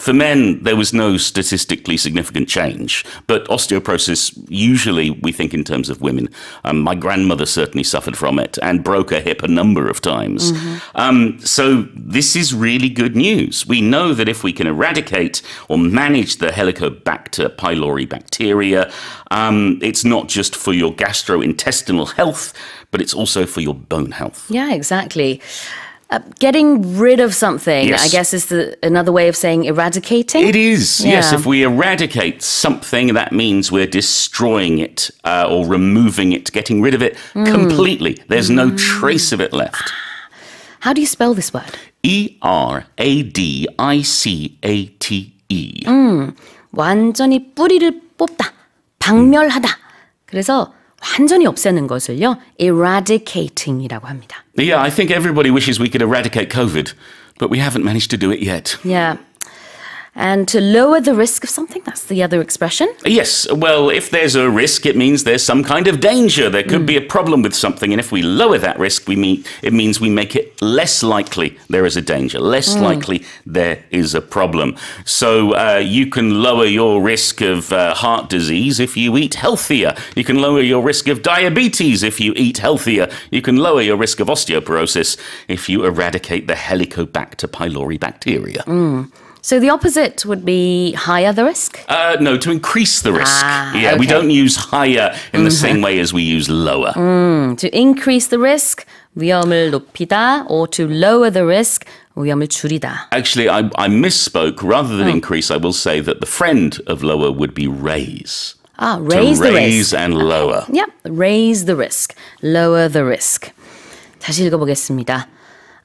For men, there was no statistically significant change, but osteoporosis, usually we think in terms of women. My grandmother certainly suffered from it and broke her hip a number of times. So this is really good news. We know that if we can eradicate or manage the Helicobacter pylori bacteria, it's not just for your gastrointestinal health, but it's also for your bone health. Yeah, exactly. Getting rid of something, yes. I guess, is another way of saying eradicating. It is, yes. If we eradicate something, that means we're destroying it or removing it, getting rid of it completely. There's no trace of it left. How do you spell this word? eradicate. 완전히 뿌리를 뽑다, 박멸하다. 그래서 완전히 없애는 것을요, eradicating이라고 합니다. Yeah, I think everybody wishes we could eradicate COVID, but we haven't managed to do it yet. Yeah. And to lower the risk of something, that's the other expression. Yes, well, if there's a risk, it means there's some kind of danger. There could be a problem with something, and if we lower that risk, it means we make it less likely there is a danger, less likely there is a problem. So you can lower your risk of heart disease if you eat healthier. You can lower your risk of diabetes if you eat healthier. You can lower your risk of osteoporosis if you eradicate the Helicobacter pylori bacteria. So the opposite would be higher the risk? No, to increase the risk. Okay. We don't use higher in the same way as we use lower. To increase the risk, 위험을 높이다, or to lower the risk, 위험을 줄이다. Actually, I misspoke. Rather than increase, I will say that the friend of lower would be raise. Raise the risk. Raise and lower. Yep, raise the risk, lower the risk. 다시 읽어보겠습니다.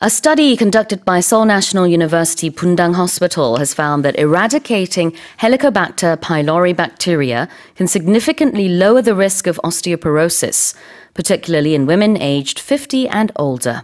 A study conducted by Seoul National University Bundang Hospital has found that eradicating Helicobacter pylori bacteria can significantly lower the risk of osteoporosis, particularly in women aged 50 and older.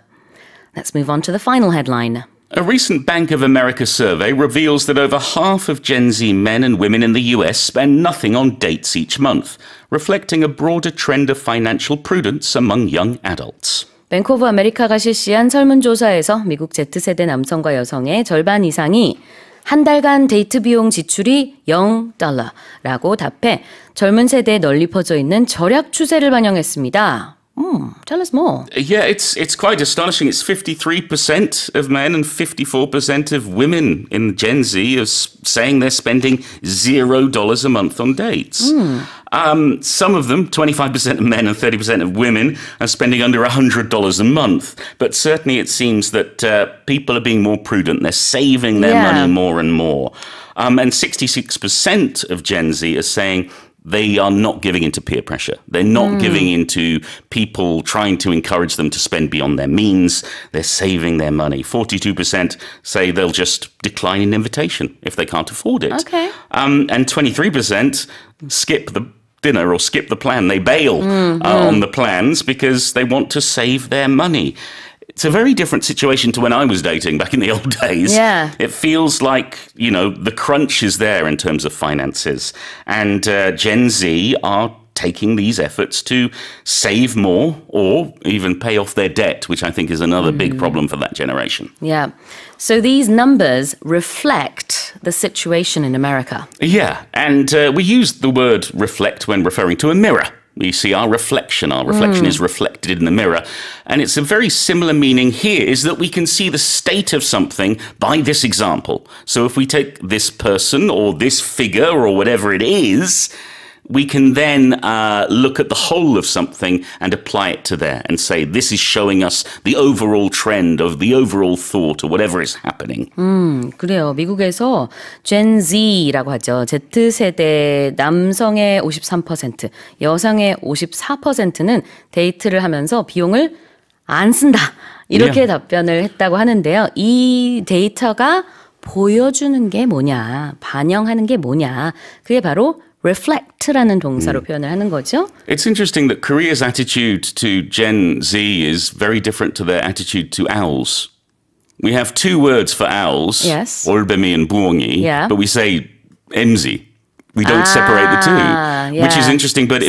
Let's move on to the final headline. A recent Bank of America survey reveals that over half of Gen Z men and women in the US spend nothing on dates each month, reflecting a broader trend of financial prudence among young adults. 뱅크 오브 아메리카가 실시한 설문조사에서 미국 Z세대 남성과 여성의 절반 이상이 한 달간 데이트 비용 지출이 $0라고 답해 젊은 세대에 널리 퍼져 있는 절약 추세를 반영했습니다. Tell us more. Yeah, it's quite astonishing. It's 53% of men and 54% of women in Gen Z are saying they're spending $0 a month on dates. Some of them, 25% of men and 30% of women, are spending under $100 a month. But certainly it seems that people are being more prudent. They're saving their money more and more. And 66% of Gen Z are saying they are not giving into peer pressure. They're not giving into people trying to encourage them to spend beyond their means. They're saving their money. 42% say they'll just decline an invitation if they can't afford it. Okay. And 23% skip the dinner or skip the plan. They bail on the plans because they want to save their money. It's a very different situation to when I was dating back in the old days. Yeah. It feels like, the crunch is there in terms of finances. And Gen Z are taking these efforts to save more or even pay off their debt, which I think is another big problem for that generation. Yeah. So these numbers reflect the situation in America. Yeah. And we use the word reflect when referring to a mirror. We see our reflection. Our reflection is reflected in the mirror. And it's a very similar meaning here, is that we can see the state of something by this example. So if we take this person or this figure or whatever it is, we can then look at the whole of something and apply it to there and say, this is showing us the overall trend of the overall thought or whatever is happening. 그래요. 미국에서 Gen Z라고 하죠. Z세대 남성의 53%, 여성의 54%는 데이트를 하면서 비용을 안 쓴다. 이렇게 답변을 했다고 하는데요. 이 데이터가 보여주는 게 뭐냐, 반영하는 게 뭐냐. 그게 바로 reflect라는 동사로 표현을 하는 거죠. It's interesting that Korea's attitude to Gen Z is very different to their attitude to owls. We have two words for owls, yes. 올빼미 and 부엉이, yeah. but we say MZ We don't separate the two, which is interesting. But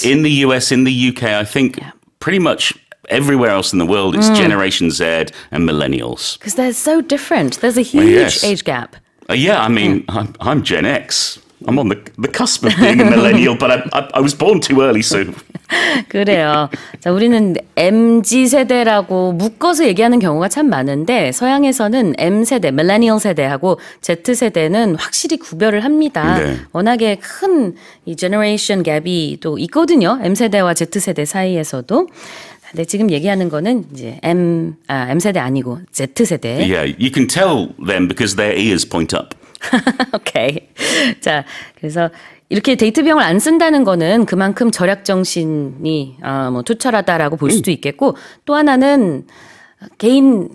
in the US, in the UK, I think pretty much everywhere else in the world, it's Generation Z and millennials. Because they're so different. There's a huge age gap. I mean, I'm Gen X. I'm on the cusp of being a millennial, but I was born too early, so. 그래요. 자, 우리는 MZ 세대라고 묶어서 얘기하는 경우가 참 많은데 서양에서는 M 세대, 밀레니얼 세대하고 Z 세대는 확실히 구별을 합니다. 네. 워낙에 큰 이 제너레이션 갭이 또 있거든요. M 세대와 Z 세대 사이에서도. 근데 지금 얘기하는 거는 이제 M 세대 아니고 Z 세대. Yeah, you can tell them because their ears point up. 오케이. 자, 그래서 이렇게 데이트 비용을 안 쓴다는 거는 그만큼 절약 정신이 뭐 투철하다라고 볼 수도 있겠고 또 하나는 개인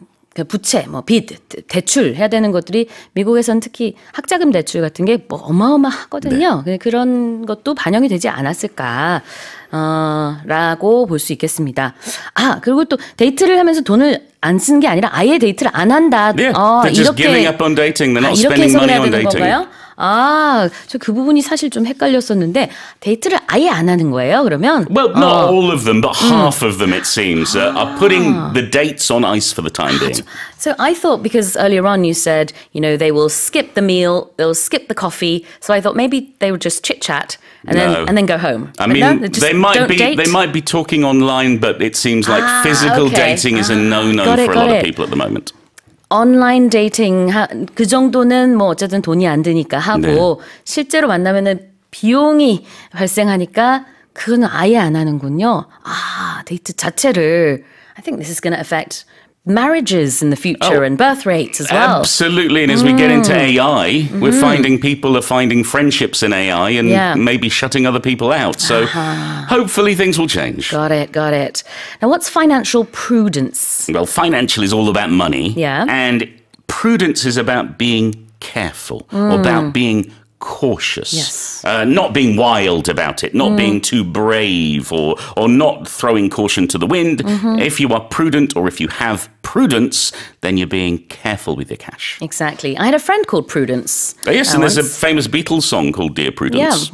부채, 뭐 빚, 대출 해야 되는 것들이 미국에서는 특히 학자금 대출 같은 게 뭐 어마어마하거든요. 네. 그런 것도 반영이 되지 않았을까. 라고 볼 수 있겠습니다. 그리고 또 데이트를 하면서 돈을 안 쓰는 게 아니라 아예 데이트를 안 한다. Yeah, they're just giving up on dating. They're not spending money on dating. 건가요? 저 그 부분이 사실 좀 헷갈렸었는데 데이트를 아예 안 하는 거예요, 그러면? Well, not all of them, but half of them, it seems, are putting the dates on ice for the time being. So I thought, because earlier on you said, you know, they will skip the meal, they'll skip the coffee, so I thought maybe they would just chit-chat and then go home. I mean, they might be talking online, but it seems like physical dating is a no-no for a lot of people at the moment. 온라인 데이팅 그 정도는 뭐 어쨌든 돈이 안 드니까 하고 실제로 만나면은 비용이 발생하니까 그거는 아예 안 하는군요. 데이트 자체를 I think this is going to affect marriages in the future and birth rates as well. Absolutely. And as we get into AI, we're finding people are finding friendships in AI and maybe shutting other people out. So hopefully things will change. Got it. Now, what's financial prudence? Well, financial is all about money. Yeah. And prudence is about being careful or about being cautious. Yes. Not being wild about it, not being too brave or not throwing caution to the wind. If you are prudent or if you have prudence, then you're being careful with your cash. Exactly. I had a friend called Prudence. Yes, and there's a famous Beatles song called Dear Prudence.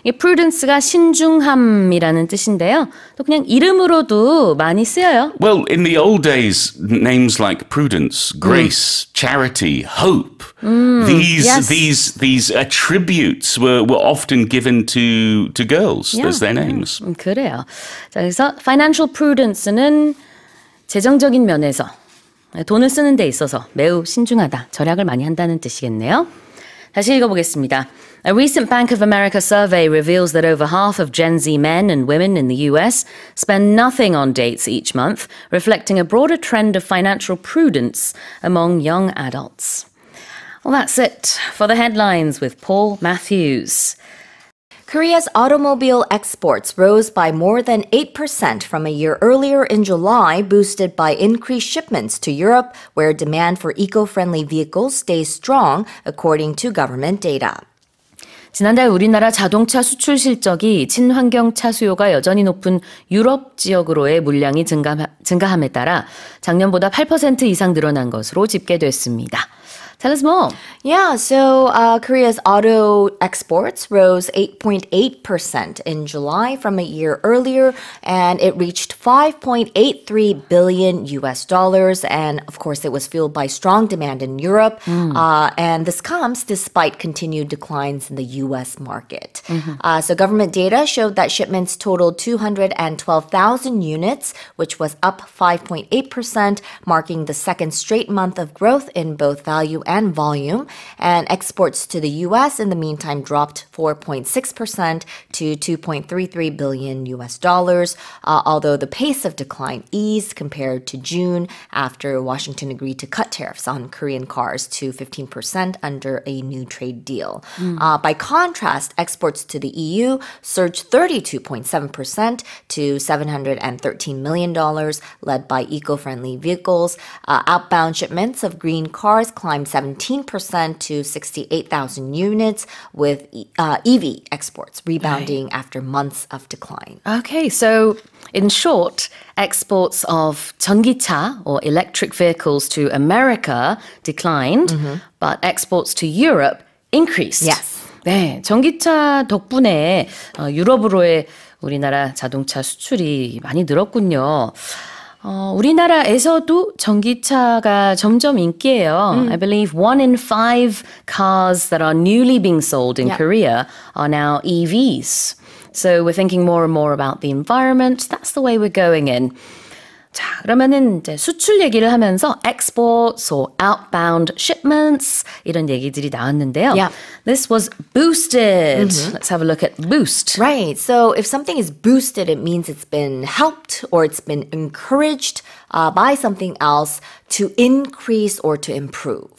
이 prudence가 신중함이라는 뜻인데요. 또 그냥 이름으로도 많이 쓰여요. Well, in the old days, names like prudence, grace, charity, hope, these attributes were often given to girls as their names. 그래요. 자, 그래서 financial prudence는 재정적인 면에서 돈을 쓰는 데 있어서 매우 신중하다, 절약을 많이 한다는 뜻이겠네요. 다시 읽어보겠습니다. A recent Bank of America survey reveals that over half of Gen Z men and women in the US spend nothing on dates each month, reflecting a broader trend of financial prudence among young adults. Well, that's it for the headlines with Paul Matthews. Korea's automobile exports rose by more than 8% from a year earlier in July, boosted by increased shipments to Europe, where demand for eco-friendly vehicles stays strong, according to government data. 지난달 우리나라 자동차 수출 실적이 친환경 차 수요가 여전히 높은 유럽 지역으로의 물량이 증가함에 따라 작년보다 8% 이상 늘어난 것으로 집계됐습니다. Tell us more. Yeah, so Korea's auto exports rose 8.8% in July from a year earlier, and it reached $5.83 billion US dollars. And of course, it was fueled by strong demand in Europe. And this comes despite continued declines in the US market. So government data showed that shipments totaled 212,000 units, which was up 5.8%, marking the second straight month of growth in both value and volume. And exports to the U.S. in the meantime dropped 4.6% to $2.33 billion US dollars, although the pace of decline eased compared to June after Washington agreed to cut tariffs on Korean cars to 15% under a new trade deal. By contrast, exports to the EU surged 32.7% to $713 million, led by eco-friendly vehicles. Outbound shipments of green cars climbed 17% to 68,000 units, with EV exports rebounding after months of decline. Okay, so in short, exports of 전기차 or electric vehicles to America declined, but exports to Europe increased. Yes. 네, 전기차 덕분에 유럽으로의 우리나라 자동차 수출이 많이 늘었군요. 우리나라에서도 전기차가 점점 인기예요. I believe 1 in 5 cars that are newly being sold in Korea are now EVs. So we're thinking more and more about the environment. That's the way we're going in. 자, 그러면은 이제 수출 얘기를 하면서 exports or outbound shipments 이런 얘기들이 나왔는데요. Yeah. This was boosted. Let's have a look at boost. Right. So if something is boosted, it means it's been helped or it's been encouraged by something else to increase or to improve.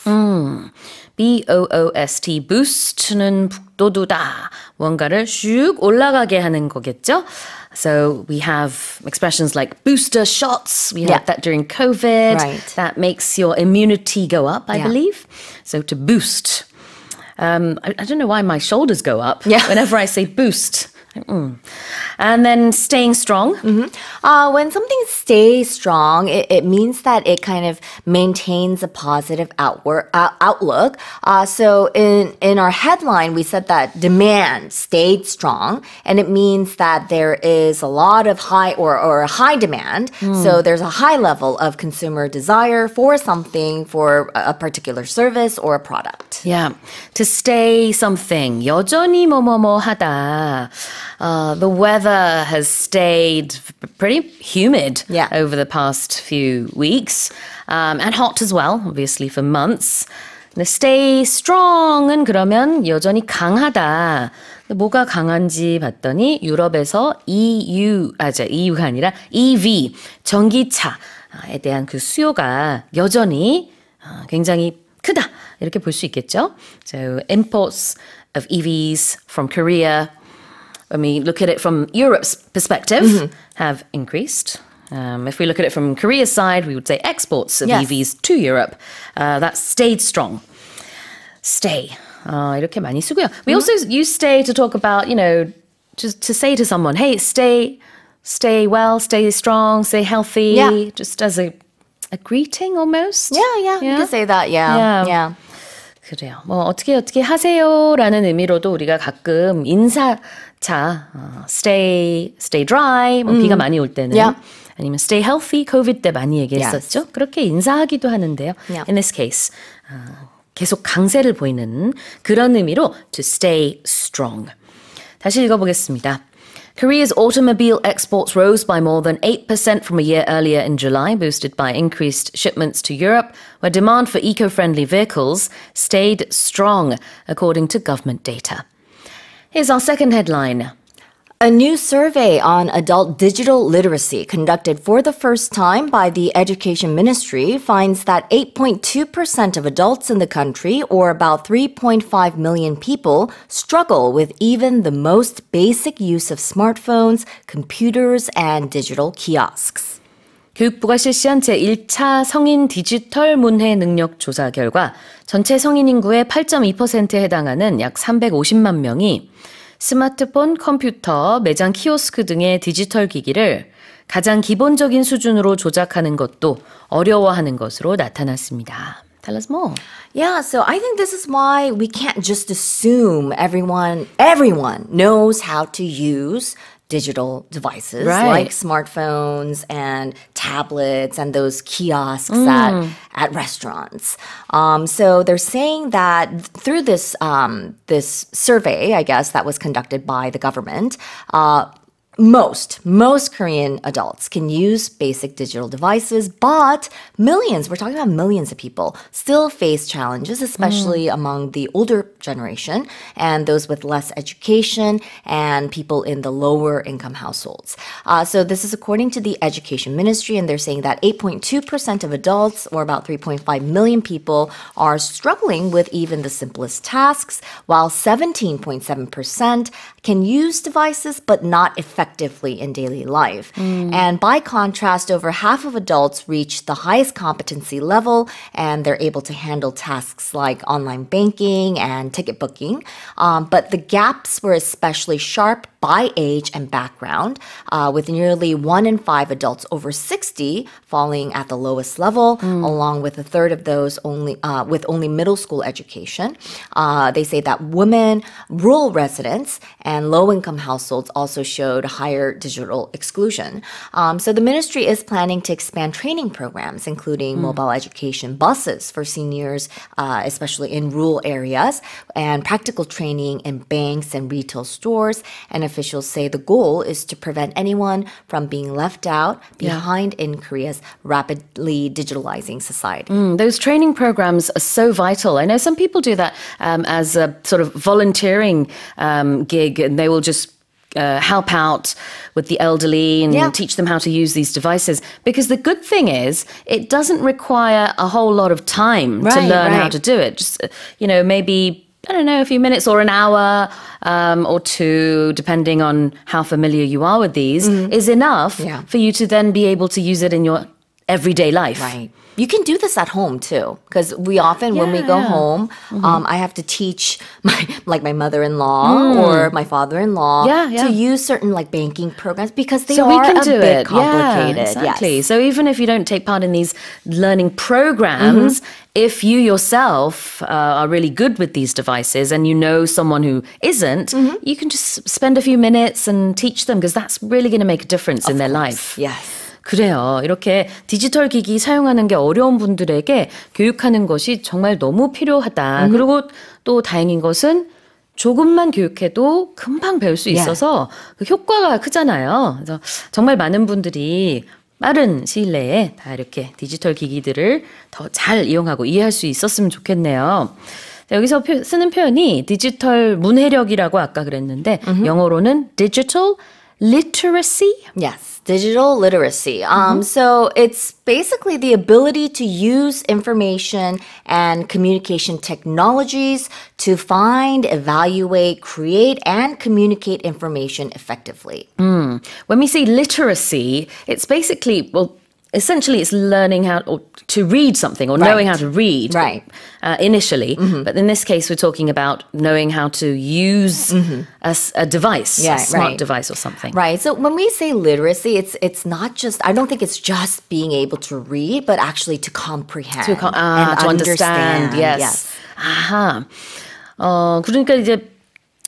B-O-O-S-T, boost는 북돋우다. 뭔가를 슉 올라가게 하는 거겠죠? So we have expressions like booster shots. We had that during COVID. Right. That makes your immunity go up, I believe. So to boost. I don't know why my shoulders go up whenever I say boost. And then staying strong. When something stays strong, it means that it kind of maintains a positive outlook. So in our headline, we said that demand stayed strong, and it means that there is a lot of high or high demand. So there's a high level of consumer desire for something, for a particular service or a product. Yeah. To stay something. 여전히 뭐뭐뭐 하다. The weather has stayed pretty humid over the past few weeks and hot as well, obviously for months. Stay strong은 그러면 여전히 강하다. 뭐가 강한지 봤더니 유럽에서 EU가 아니라 EV, 전기차에 대한 그 수요가 여전히 굉장히 크다. 이렇게 볼 수 있겠죠. So imports of EVs from Korea, when we look at it from Europe's perspective, have increased. If we look at it from Korea's side, we would say exports of EVs to Europe. That stayed strong. Stay. 이렇게 많이 쓰고요. We also use stay to talk about, just to say to someone, hey, stay well, stay strong, stay healthy, just as a greeting almost. Yeah. You can say that, yeah. 그래요. 뭐 어떻게 하세요라는 의미로도 우리가 가끔 인사차 stay dry 뭐 비가 많이 올 때는 아니면 stay healthy COVID 때 많이 얘기했었죠. 그렇게 인사하기도 하는데요. In this case 계속 강세를 보이는 그런 의미로 to stay strong. 다시 읽어보겠습니다. Korea's automobile exports rose by more than 8% from a year earlier in July, boosted by increased shipments to Europe, where demand for eco-friendly vehicles stayed strong, according to government data. Here's our second headline. A new survey on adult digital literacy conducted for the first time by the Education Ministry finds that 8.2% of adults in the country, or about 3.5 million people, struggle with even the most basic use of smartphones, computers, and digital kiosks. 교육부가 실시한 제1차 성인 디지털 문해 능력 조사 결과 전체 성인 인구의 8.2%에 해당하는 약 350만 명이 스마트폰, 컴퓨터, 매장 키오스크 등의 디지털 기기를 가장 기본적인 수준으로 조작하는 것도 어려워하는 것으로 나타났습니다. Tell us more. Yeah, so I think this is why we can't just assume everyone knows how to use digital devices like smartphones and tablets and those kiosks at restaurants. So they're saying that through this this survey, I guess, that was conducted by the government, most Korean adults can use basic digital devices, but millions, we're talking about millions of people, still face challenges, especially among the older generation and those with less education and people in the lower income households. So this is according to the Education Ministry, and they're saying that 8.2% of adults, or about 3.5 million people, are struggling with even the simplest tasks, while 17.7% can use devices but not effectively effectively in daily life. And by contrast, over half of adults reach the highest competency level, and they're able to handle tasks like online banking and ticket booking. But the gaps were especially sharp by age and background, with nearly 1 in 5 adults over 60 falling at the lowest level, along with a third of those with only middle school education. They say that women, rural residents, and low-income households also showed higher digital exclusion. So the ministry is planning to expand training programs, including mobile education buses for seniors, especially in rural areas, and practical training in banks and retail stores. And officials say the goal is to prevent anyone from being left out behind in Korea's rapidly digitalizing society. Those training programs are so vital. I know some people do that as a sort of volunteering gig, and they will just help out with the elderly and teach them how to use these devices. Because the good thing is, it doesn't require a whole lot of time to learn how to do it. Just, maybe, I don't know, a few minutes or an hour or two, depending on how familiar you are with these, is enough for you to then be able to use it in your everyday life. Right. You can do this at home too, because we often, when we go home, I have to teach my mother-in-law or my father-in-law to use certain banking programs because they are a bit complicated. Yeah, exactly. So even if you don't take part in these learning programs, if you yourself are really good with these devices and you know someone who isn't, you can just spend a few minutes and teach them, because that's really going to make a difference in their life. Yes. 그래요. 이렇게 디지털 기기 사용하는 게 어려운 분들에게 교육하는 것이 정말 너무 필요하다. 그리고 또 다행인 것은 조금만 교육해도 금방 배울 수 있어서 그 효과가 크잖아요. 그래서 정말 많은 분들이 빠른 시일 내에 다 이렇게 디지털 기기들을 더 잘 이용하고 이해할 수 있었으면 좋겠네요. 여기서 쓰는 표현이 디지털 문해력이라고 아까 그랬는데 영어로는 digital literacy? Yes, digital literacy. So it's basically the ability to use information and communication technologies to find, evaluate, create, and communicate information effectively. When we say literacy, it's basically, essentially it's learning how to read something or knowing how to read initially. But in this case, we're talking about knowing how to use a device, a smart device or something. Right. So when we say literacy, it's not just, I don't think it's just being able to read, but actually to comprehend to understand. Yes. 아하. 그러니까 이제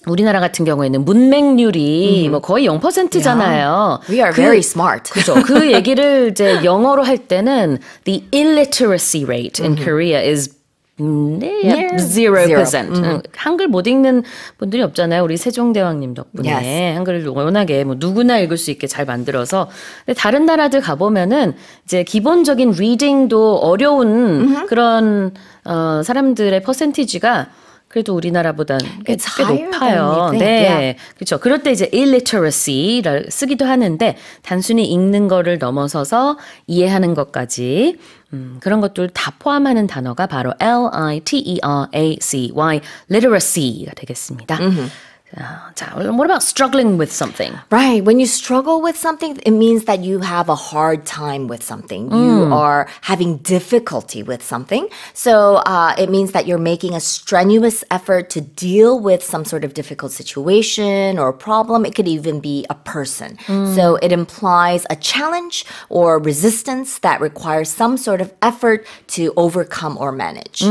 우리나라 같은 경우에는 문맹률이 거의 0%잖아요. We are very smart. 그죠. 그 얘기를 이제 영어로 할 때는 the illiteracy rate in Korea is 0%. 한글 못 읽는 분들이 없잖아요. 우리 세종대왕님 덕분에 한글을 워낙에 누구나 읽을 수 있게 잘 만들어서. 근데 다른 나라들 가보면은 이제 기본적인 리딩도 어려운 그런 사람들의 퍼센티지가 그래도 우리나라보다 꽤 높아요. 네, 그렇죠. 그럴 때 이제 illiteracy를 쓰기도 하는데 단순히 읽는 거를 넘어서서 이해하는 것까지 그런 것들 다 포함하는 단어가 바로 literacy, literacy가 되겠습니다. 자, what about struggling with something? Right. When you struggle with something, it means that you have a hard time with something. You are having difficulty with something. So it means that you're making a strenuous effort to deal with some sort of difficult situation or problem. It could even be a person. So it implies a challenge or resistance that requires some sort of effort to overcome or manage.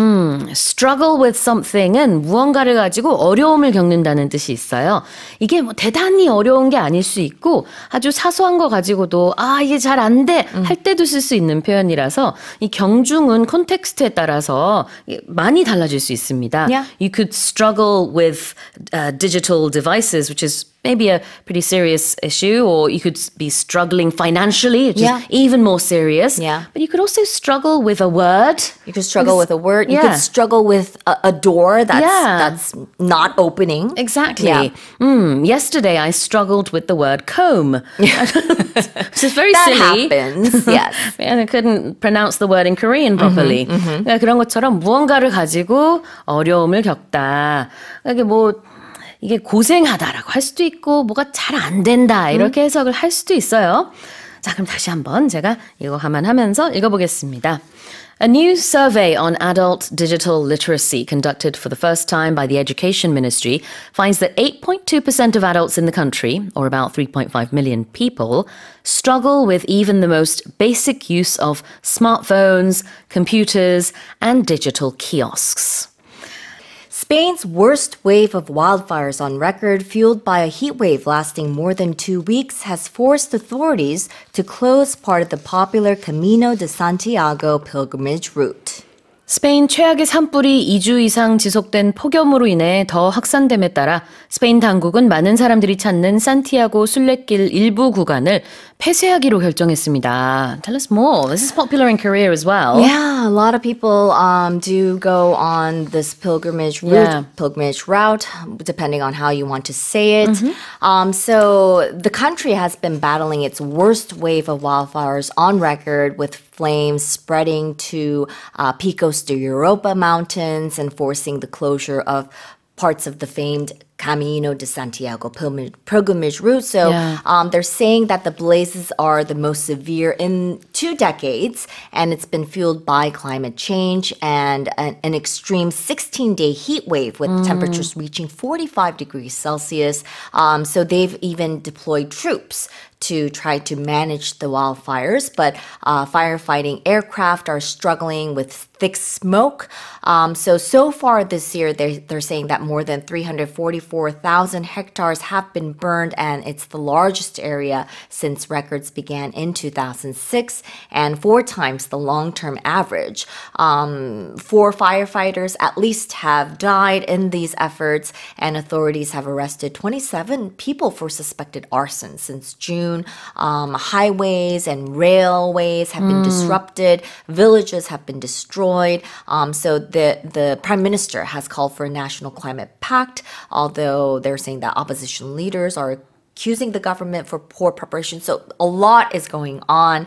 Struggle with something은 무언가를 가지고 어려움을 겪는다는 뜻이 있어요. 이게 대단히 어려운 게 아닐 수 있고 아주 사소한 거 가지고도 이게 잘 안 돼 할 때도 쓸 수 있는 표현이라서 이 경중은 콘텍스트에 따라서 많이 달라질 수 있습니다. You could struggle with digital devices, which is maybe a pretty serious issue, or you could be struggling financially, which is even more serious. But you could also struggle with a word. You could struggle with a word. You could struggle with a door that's not opening. Exactly. Yesterday I struggled with the word comb. Which is very that silly. happens. Yes. And I couldn't pronounce the word in Korean properly. 그런 것처럼 무언가를 가지고 어려움을 겪다. 이게 이게 고생하다라고 할 수도 있고 뭐가 잘 안 된다 이렇게 해석을 할 수도 있어요. 자, 그럼 다시 한번 제가 이거 감안하면서 읽어보겠습니다. A new survey on adult digital literacy conducted for the first time by the Education Ministry finds that 8.2% of adults in the country, or about 3.5 million people, struggle with even the most basic use of smartphones, computers, and digital kiosks. Spain's worst wave of wildfires on record, fueled by a heat wave lasting more than 2 weeks, has forced authorities to close part of the popular Camino de Santiago pilgrimage route. 스페인 최악의 산불이 2주 이상 지속된 폭염으로 인해 더 확산됨에 따라 스페인 당국은 많은 사람들이 찾는 산티아고 순례길 일부 구간을 폐쇄하기로 결정했습니다. Tell us more. This is popular in Korea as well. Yeah, a lot of people do go on this pilgrimage route, depending on how you want to say it. So the country has been battling its worst wave of wildfires on record, with flames spreading to Picos de Europa mountains and forcing the closure of parts of the famed Camino de Santiago pilgrimage route. So they're saying that the blazes are the most severe in 2 decades, and it's been fueled by climate change and an extreme 16-day heat wave with temperatures reaching 45 degrees Celsius. So they've even deployed troops to try to manage the wildfires, but firefighting aircraft are struggling with thick smoke. So far this year, they're saying that more than 344,000 hectares have been burned, and it's the largest area since records began in 2006, and 4 times the long-term average. 4 firefighters at least have died in these efforts, and authorities have arrested 27 people for suspected arson since June. Highways and railways have been disrupted. Villages have been destroyed. So the Prime Minister has called for a national climate pact, although they're saying that opposition leaders are accusing the government for poor preparation. So a lot is going on.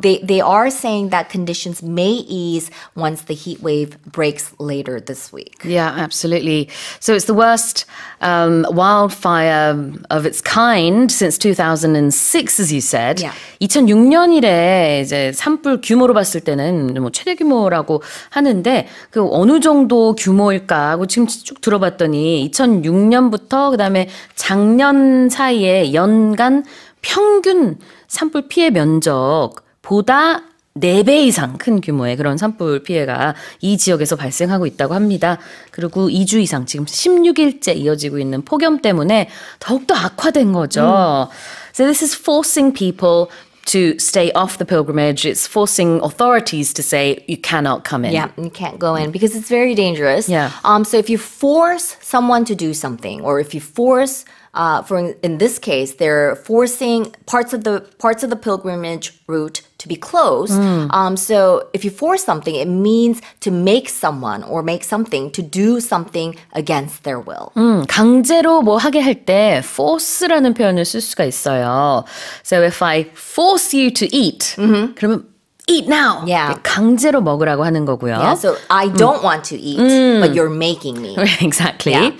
They are saying that conditions may ease once the heat wave breaks later this week. Yeah, absolutely. So it's the worst wildfire of its kind since 2006, as you said. Yeah. 2006년 이래 이제 산불 규모로 봤을 때는 뭐 최대 규모라고 하는데 그 어느 정도 규모일까 하고 지금 쭉 들어봤더니 2006년부터 그다음에 작년 사이에 연간 평균 산불 피해 면적보다 4배 이상 큰 규모의 그런 산불 피해가 이 지역에서 발생하고 있다고 합니다. 그리고 2주 이상 지금 16일째 이어지고 있는 폭염 때문에 더욱더 악화된 거죠. So this is forcing people to stay off the pilgrimage. It's forcing authorities to say you cannot come in. Yeah, you can't go in because it's very dangerous. Yeah. So if you force someone to do something, or if you force in this case, they're forcing parts of the pilgrimage route to be closed. So if you force something, it means to make someone or make something to do something against their will. 강제로 뭐 하게 할 때 force라는 표현을 쓸 수가 있어요. So if I force you to eat, 그러면 eat now. Yeah. 강제로 먹으라고 하는 거고요. Yeah, so I don't want to eat, but you're making me. Exactly. Yeah.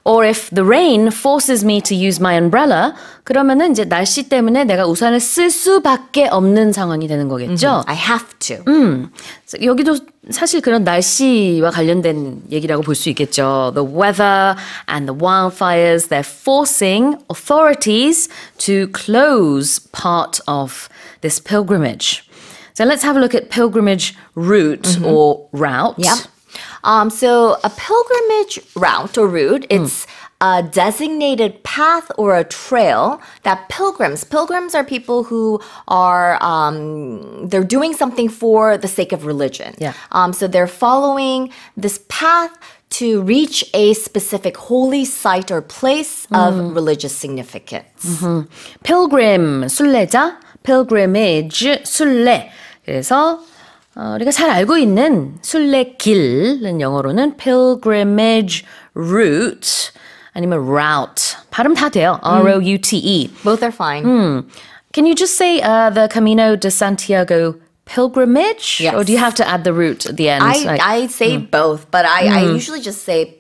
Or if the rain forces me to use my umbrella, 그러면은 이제 날씨 때문에 내가 우산을 쓸 수밖에 없는 상황이 되는 거겠죠. I have to. 여기도 사실 그런 날씨와 관련된 얘기라고 볼 수 있겠죠. The weather and the wildfires, they're forcing authorities to close part of this pilgrimage. So let's have a look at pilgrimage route or route. Yeah. So a pilgrimage route or route, it's a designated path or a trail that pilgrims are people who are, they're doing something for the sake of religion. Yeah. So they're following this path to reach a specific holy site or place of religious significance. Pilgrim, 순례자, pilgrimage, 순례. 그래서 우리가 잘 알고 있는 순례길은 영어로는 pilgrimage route 아니면 route. 발음 다 돼요. R-O-U-T-E. Both are fine. Can you just say the Camino de Santiago pilgrimage? Yes. Or do you have to add the route at the end? I say both, but I usually just say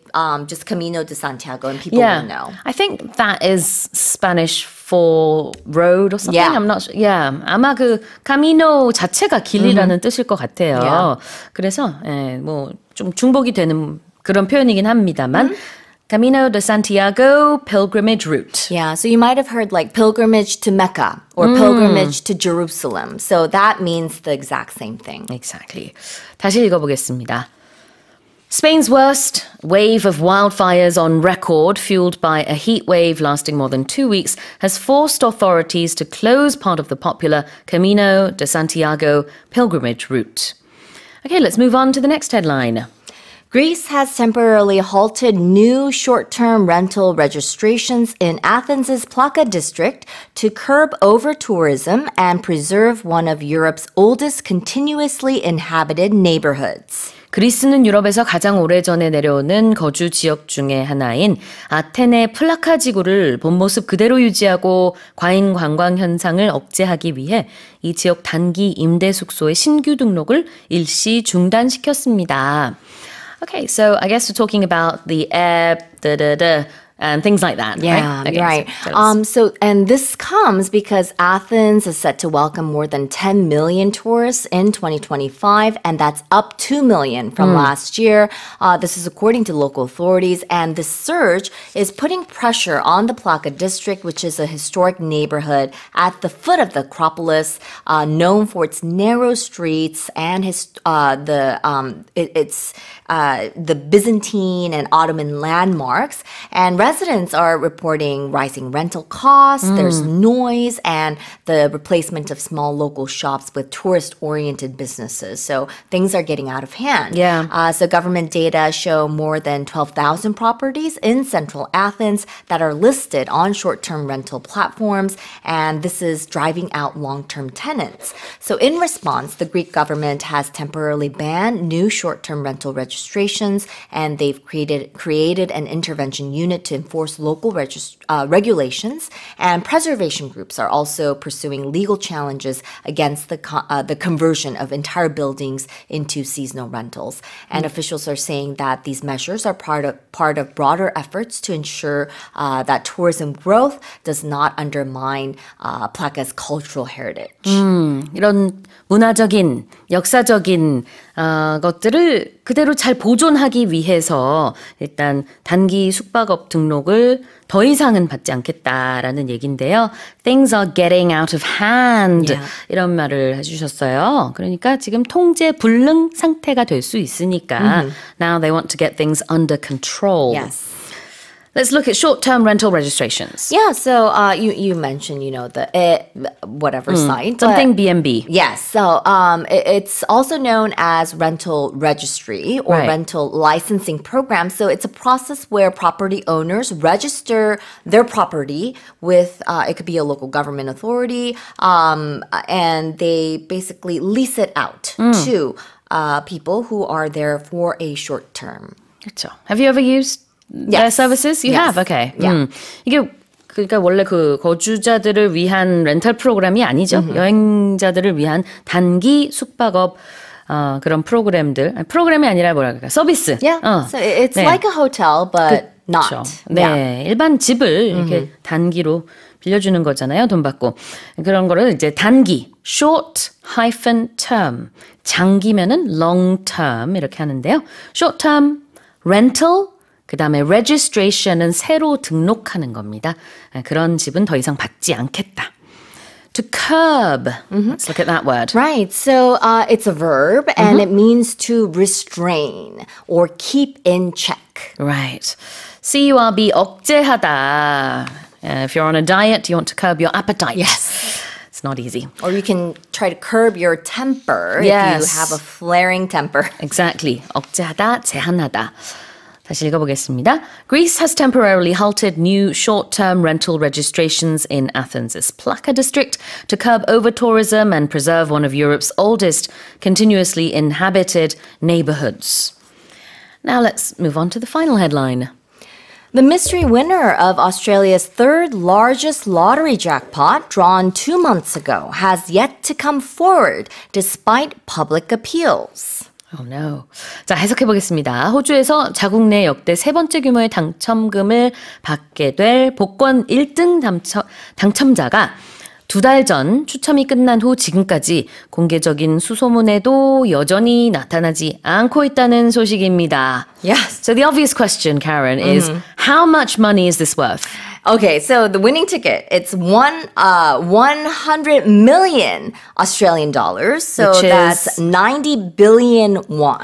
just Camino de Santiago, and people will know. I think that is Spanish for road or something. Yeah. I'm not sure. Yeah. 아마 그 Camino 자체가 길이라는 뜻일 것 같아요. Yeah. 그래서 뭐 좀 중복이 되는 그런 표현이긴 합니다만. Camino de Santiago pilgrimage route. Yeah, so you might have heard like pilgrimage to Mecca or pilgrimage to Jerusalem. So that means the exact same thing. Exactly. 다시 읽어보겠습니다. Spain's worst wave of wildfires on record, fueled by a heat wave lasting more than 2 weeks, has forced authorities to close part of the popular Camino de Santiago pilgrimage route. Okay, let's move on to the next headline. Greece has temporarily halted new short-term rental registrations in Athens' Plaka district to curb over-tourism and preserve one of Europe's oldest continuously inhabited neighborhoods. 그리스는 유럽에서 가장 오래전에 내려오는 거주 지역 중에 하나인 아테네 플라카 지구를 본 모습 그대로 유지하고 과잉 관광 현상을 억제하기 위해 이 지역 단기 임대 숙소의 신규 등록을 일시 중단시켰습니다. Okay, so I guess we're talking about the air, and things like that. Yeah, right. Okay, right. And this comes because Athens is set to welcome more than 10 million tourists in 2025, and that's up 2 million from last year. This is according to local authorities, and this surge is putting pressure on the Plaka district, which is a historic neighborhood at the foot of the Acropolis, known for its narrow streets and the Byzantine and Ottoman landmarks. And residents are reporting rising rental costs, there's noise, and the replacement of small local shops with tourist-oriented businesses. So things are getting out of hand. Yeah. So government data show more than 12,000 properties in central Athens that are listed on short-term rental platforms, and this is driving out long-term tenants. So in response, the Greek government has temporarily banned new short-term rental registrations, and they've created an intervention unit to enforce local regulations, and preservation groups are also pursuing legal challenges against the conversion of entire buildings into seasonal rentals. And officials are saying that these measures are part of broader efforts to ensure that tourism growth does not undermine Plaka's cultural heritage. 이런 문화적인, 역사적인 것들을 그대로 잘 보존하기 위해서 일단 단기 숙박업 등록을 더 이상은 받지 않겠다라는 얘기인데요. Things are getting out of hand. Yeah. 이런 말을 해주셨어요. 그러니까 지금 통제 불능 상태가 될 수 있으니까 now they want to get things under control. Yes. Let's look at short-term rental registrations. Yeah, so you mentioned, the whatever site. Something B&B. Yes, so it's also known as rental registry or Right. rental licensing program. So it's a process where property owners register their property with, it could be a local government authority, and they basically lease it out to people who are there for a short term. 그렇죠. Have you ever used their services? You Yes. have? Okay. Yeah. 이게 그러니까 원래 그 거주자들을 위한 렌탈 프로그램이 아니죠. 여행자들을 위한 단기 숙박업 그런 프로그램이 아니라 뭐라 그럴까? 서비스. Yeah, so it's 네. like a hotel, but not. 그렇죠. 네, 일반 집을 이렇게 단기로 빌려주는 거잖아요. 돈 받고. 그런 거를 이제 단기, short-term, 장기면은 long-term 이렇게 하는데요. short-term, rental, 그 다음에 registration은 새로 등록하는 겁니다. 그런 집은 더 이상 받지 않겠다. To curb. Let's look at that word. Right. So it's a verb and it means to restrain or keep in check. Right. C-U-R-B, 억제하다. If you're on a diet, you want to curb your appetite. Yes. It's not easy. Or you can try to curb your temper if Yes. you have a flaring temper. Exactly. 억제하다, 제한하다. 다시 읽어보겠습니다. Greece has temporarily halted new short-term rental registrations in Athens' Plaka district to curb over-tourism and preserve one of Europe's oldest continuously inhabited neighborhoods. Now let's move on to the final headline. The mystery winner of Australia's third largest lottery jackpot, drawn 2 months ago, has yet to come forward despite public appeals. Oh no. 자, 해석해 보겠습니다. 호주에서 자국 내 역대 세 번째 규모의 당첨금을 받게 될 복권 1등 당첨자가 2달 전 추첨이 끝난 후 지금까지 공개적인 수소문에도 여전히 나타나지 않고 있다는 소식입니다. Yes. So the obvious question, Karen, is how much money is this worth? Okay, so the winning ticket, it's 100 million Australian dollars. So Which that's is 90 billion won.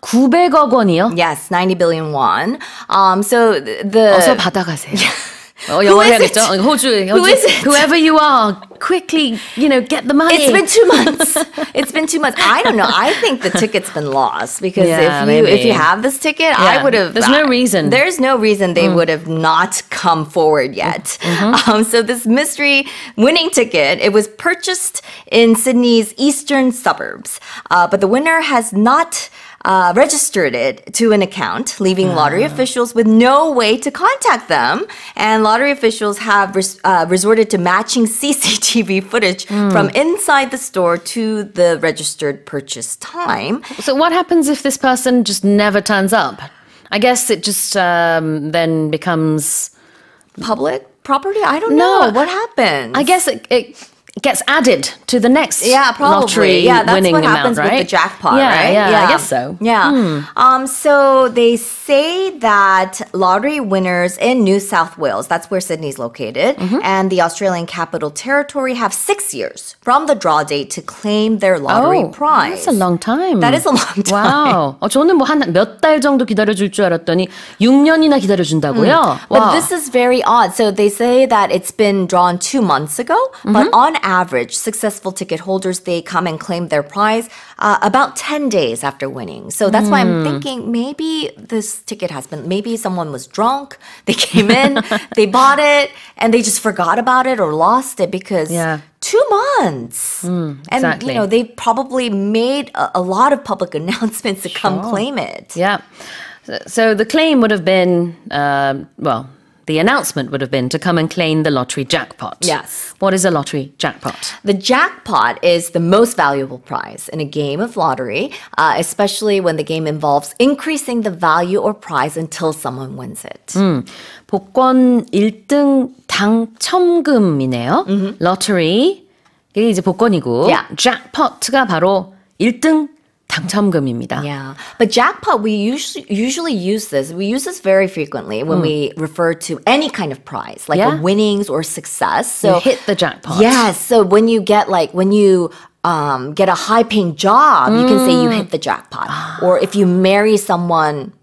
900억 원이요? Yes, 90 billion won. So the 어서 받아가세요. 영어로 해야겠죠? 호주, Who is it? Whoever you are, quickly, get the money. It's been 2 months. It's been 2 months. I don't know. I think the ticket's been lost because if you have this ticket, I would have. There's no reason. There's no reason they would have not come forward yet. So this mystery winning ticket, it was purchased in Sydney's eastern suburbs, but the winner has not registered it to an account, leaving lottery officials with no way to contact them. And lottery officials have resorted to matching CCTV footage from inside the store to the registered purchase time. So what happens if this person just never turns up? I guess it just then becomes Public property? I don't know. What happens? I guess it gets added to the next probably. lottery that's winning what amount, happens right? with the jackpot, yeah, right? Yeah, I guess so. Yeah. So they say that lottery winners in New South Wales, that's where Sydney's located, and the Australian Capital Territory have 6 years from the draw date to claim their lottery prize. That's a long time. That is a long time. Wow. 저는 뭐 한 몇 달 정도 기다려줄 줄 알았더니 6년이나 기다려준다고요? But this is very odd. So they say that it's been drawn 2 months ago, but on average, successful ticket holders, they come and claim their prize about 10 days after winning. So that's why I'm thinking maybe this ticket has been, maybe someone was drunk, they came in, they bought it, and they just forgot about it or lost it because 2 months. Exactly. And, they probably made a lot of public announcements to come claim it. Yeah. So the claim would have been, the announcement would have been to come and claim the lottery jackpot. Yes. What is a lottery jackpot? The jackpot is the most valuable prize in a game of lottery, especially when the game involves increasing the value or prize until someone wins it. 복권 1등 당첨금이네요. lottery 이게 이제 복권이고 jackpot가 바로 1등 당첨금입니다. Yeah, but jackpot, we usually use this. We use this very frequently when we refer to any kind of prize, like a winnings or success. So you hit the jackpot. Yes. So when you get get a high-paying job, you can say you hit the jackpot. Or if you marry someone,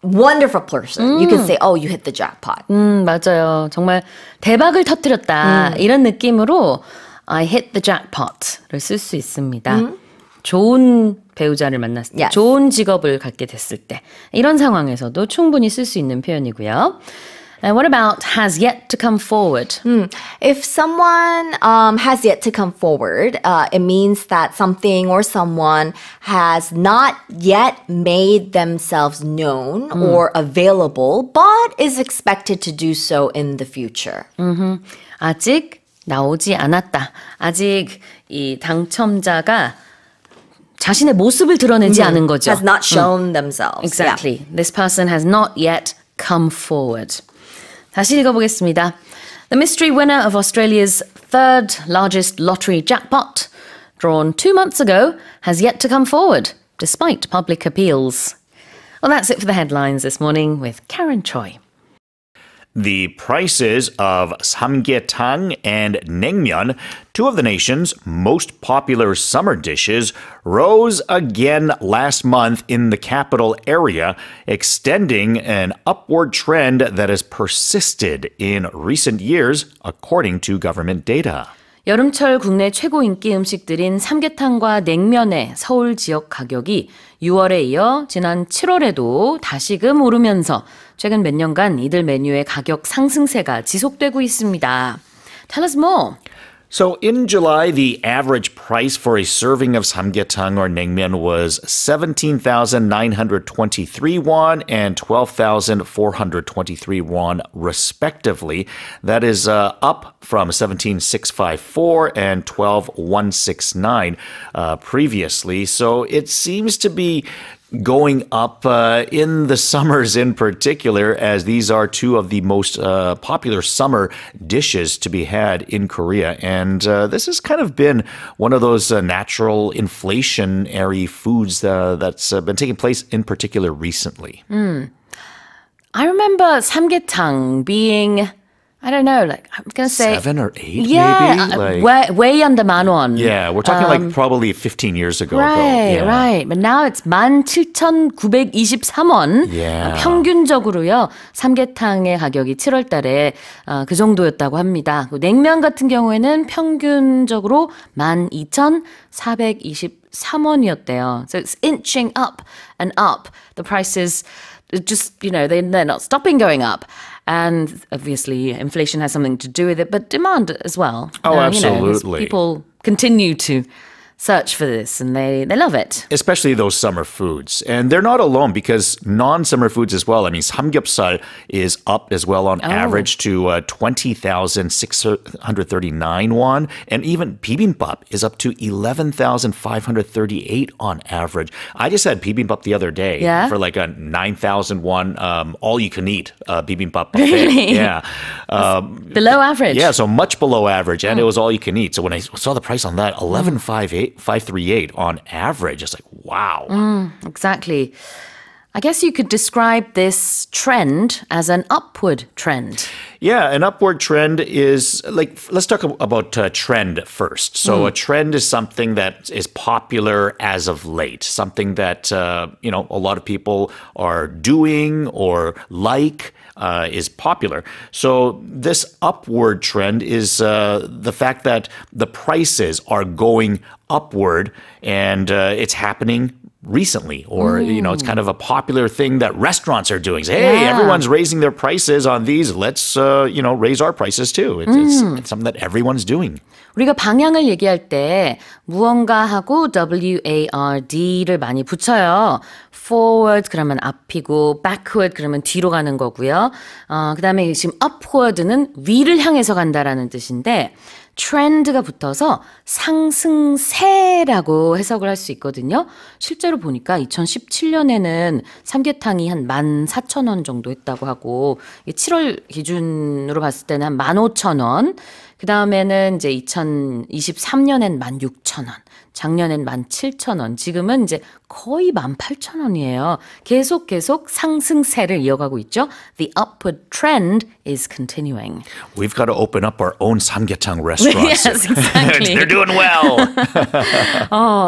wonderful person, you can say, oh, you hit the jackpot. 맞아요. 정말 대박을 터뜨렸다. 이런 느낌으로 I hit the jackpot를 쓸 수 있습니다. 좋은 배우자를 만났을 때, 좋은 직업을 갖게 됐을 때 이런 상황에서도 충분히 쓸 수 있는 표현이고요. And what about has yet to come forward? If someone has yet to come forward, it means that something or someone has not yet made themselves known or available, but is expected to do so in the future. 아직 나오지 않았다. 아직 이 당첨자가 자신의 모습을 드러내지 않은 거죠. Has not shown themselves. Exactly. This person has not yet come forward. 다시 읽어보겠습니다. The mystery winner of Australia's third largest lottery jackpot, drawn 2 months ago, has yet to come forward, despite public appeals. Well, that's it for the headlines this morning with Karen Choi. The prices of samgyetang and naengmyeon, two of the nation's most popular summer dishes, rose again last month in the capital area, extending an upward trend that has persisted in recent years, according to government data. 여름철 국내 최고 인기 음식들인 삼계탕과 냉면의 서울 지역 가격이 6월에 이어 지난 7월에도 다시금 오르면서 최근 몇 년간 이들 메뉴의 가격 상승세가 지속되고 있습니다. Tell us more. So in July, the average price for a serving of samgyetang or naengmyeon was 17,923 won and 12,423 won, respectively. That is up from 17,654 and 12,169 previously. So it seems to be going up in the summers in particular, as these are two of the most popular summer dishes to be had in Korea. And this has kind of been one of those natural inflationary foods that's been taking place in particular recently. I remember samgyetang being, I don't know, like I'm going to say 7 or 8 yeah, maybe? Like, way under 10,000원. yeah, we're talking like probably 15 years ago. Right, yeah. right. But now it's 17,923원. Yeah. 평균적으로요. 삼계탕의 가격이 7월 달에 그 정도였다고 합니다. 냉면 같은 경우에는 평균적으로 12,423원이었대요. So it's inching up and up. The prices just, they're not stopping going up. And obviously, inflation has something to do with it, but demand as well. Oh, absolutely. People continue to search for this, and they love it. Especially those summer foods. And they're not alone, because non-summer foods as well. I mean, samgyeopsal is up as well on average to 20,639 won. And even bibimbap is up to 11,538 on average. I just had bibimbap the other day for like a 9,000 won all-you-can-eat bibimbap buffet. Really? Yeah. Below average. Yeah, so much below average. And it was all-you-can-eat. So when I saw the price on that, 11,538 on average. It's like, wow. Exactly. I guess you could describe this trend as an upward trend. Yeah, an upward trend is like, let's talk about trend first. So a trend is something that is popular as of late, something that, a lot of people are doing or like. Is popular. So this upward trend is the fact that the prices are going upward, and it's happening recently, or it's kind of a popular thing that restaurants are doing. Say, hey, everyone's raising their prices on these. Let's raise our prices too. It's something that everyone's doing. 우리가 방향을 얘기할 때 무언가하고 WARD를 많이 붙여요. Forward 그러면 앞이고 backward 그러면 뒤로 가는 거고요. 그다음에 지금 upward는 위를 향해서 간다라는 뜻인데 트렌드가 붙어서 상승세라고 해석을 할 수 있거든요. 실제로 보니까 2017년에는 삼계탕이 한 14,000원 정도 했다고 하고 7월 기준으로 봤을 때는 한 15,000원. 그 다음에는 이제 2023년엔 16,000원. 작년엔 17,000원. 지금은 이제 거의 18,000원이에요. 계속 상승세를 이어가고 있죠. The upward trend is continuing. We've got to open up our own samgyetang restaurants. Yes, exactly. They're doing well.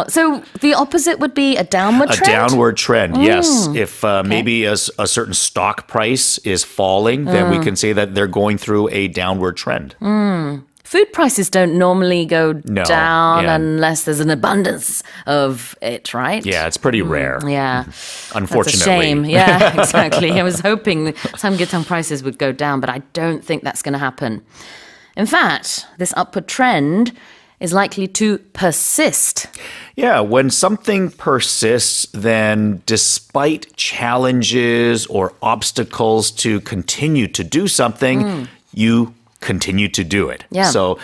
So the opposite would be a downward trend? A downward trend, yes. If maybe a certain stock price is falling, then we can say that they're going through a downward trend. Food prices don't normally go down unless there's an abundance of it, right? Yeah, it's pretty rare. Yeah. Unfortunately. That's a shame. Yeah, exactly. I was hoping samgyetang prices would go down, but I don't think that's going to happen. In fact, this upward trend is likely to persist. Yeah, when something persists, then despite challenges or obstacles to continue to do something, you continue to do it. Yeah. So,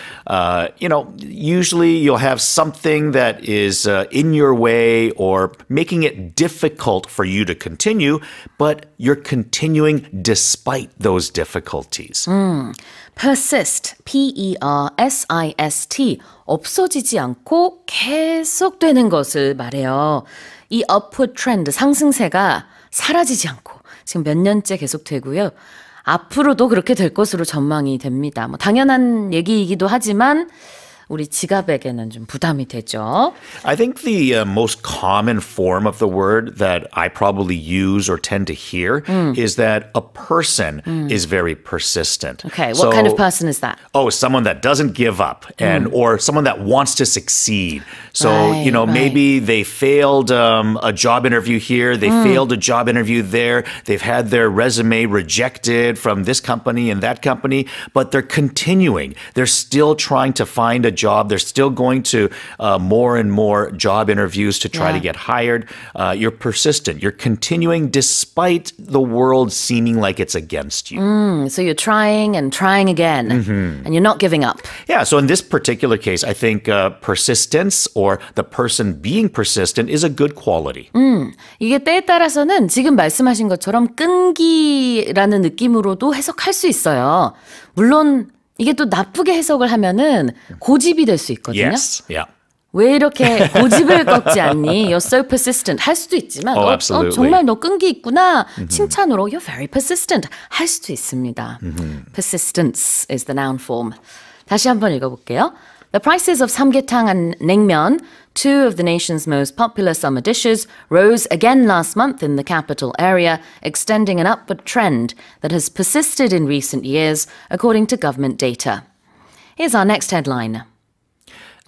usually you'll have something that is in your way or making it difficult for you to continue, but you're continuing despite those difficulties. Persist, P-E-R-S-I-S-T, 없어지지 않고 계속되는 것을 말해요. 이 upward trend, 상승세가 사라지지 않고 지금 몇 년째 계속되고요. 앞으로도 그렇게 될 것으로 전망이 됩니다. 뭐 당연한 얘기이기도 하지만 우리 지갑에게는 좀 부담이 되죠. I think the most common form of the word that I probably use or tend to hear is that a person is very persistent. Okay, what kind of person is that? Oh, someone that doesn't give up and or someone that wants to succeed. So, Right, right. maybe they failed a job interview here, they failed a job interview there, they've had their resume rejected from this company and that company, but they're continuing. They're still trying to find a job. They're still going to more and more job interviews to try to get hired. You're persistent. You're continuing despite the world seeming like it's against you. So you're trying and trying again, and you're not giving up. Yeah, so in this particular case, I think persistence or the person being persistent is a good quality. 이게 때에 따라서는 지금 말씀하신 것처럼 끈기라는 느낌으로도 해석할 수 있어요. 물론 이게 또 나쁘게 해석을 하면은 고집이 될 수 있거든요. Yes, yeah. 왜 이렇게 고집을 꺾지 않니? You're so persistent 할 수도 있지만 absolutely. 정말 너 끈기 있구나. 칭찬으로 You're very persistent 할 수도 있습니다. Persistence is the noun form. 다시 한번 읽어볼게요. The prices of 삼계탕 and 냉면, two of the nation's most popular summer dishes, rose again last month in the capital area, extending an upward trend that has persisted in recent years, according to government data. Here's our next headline.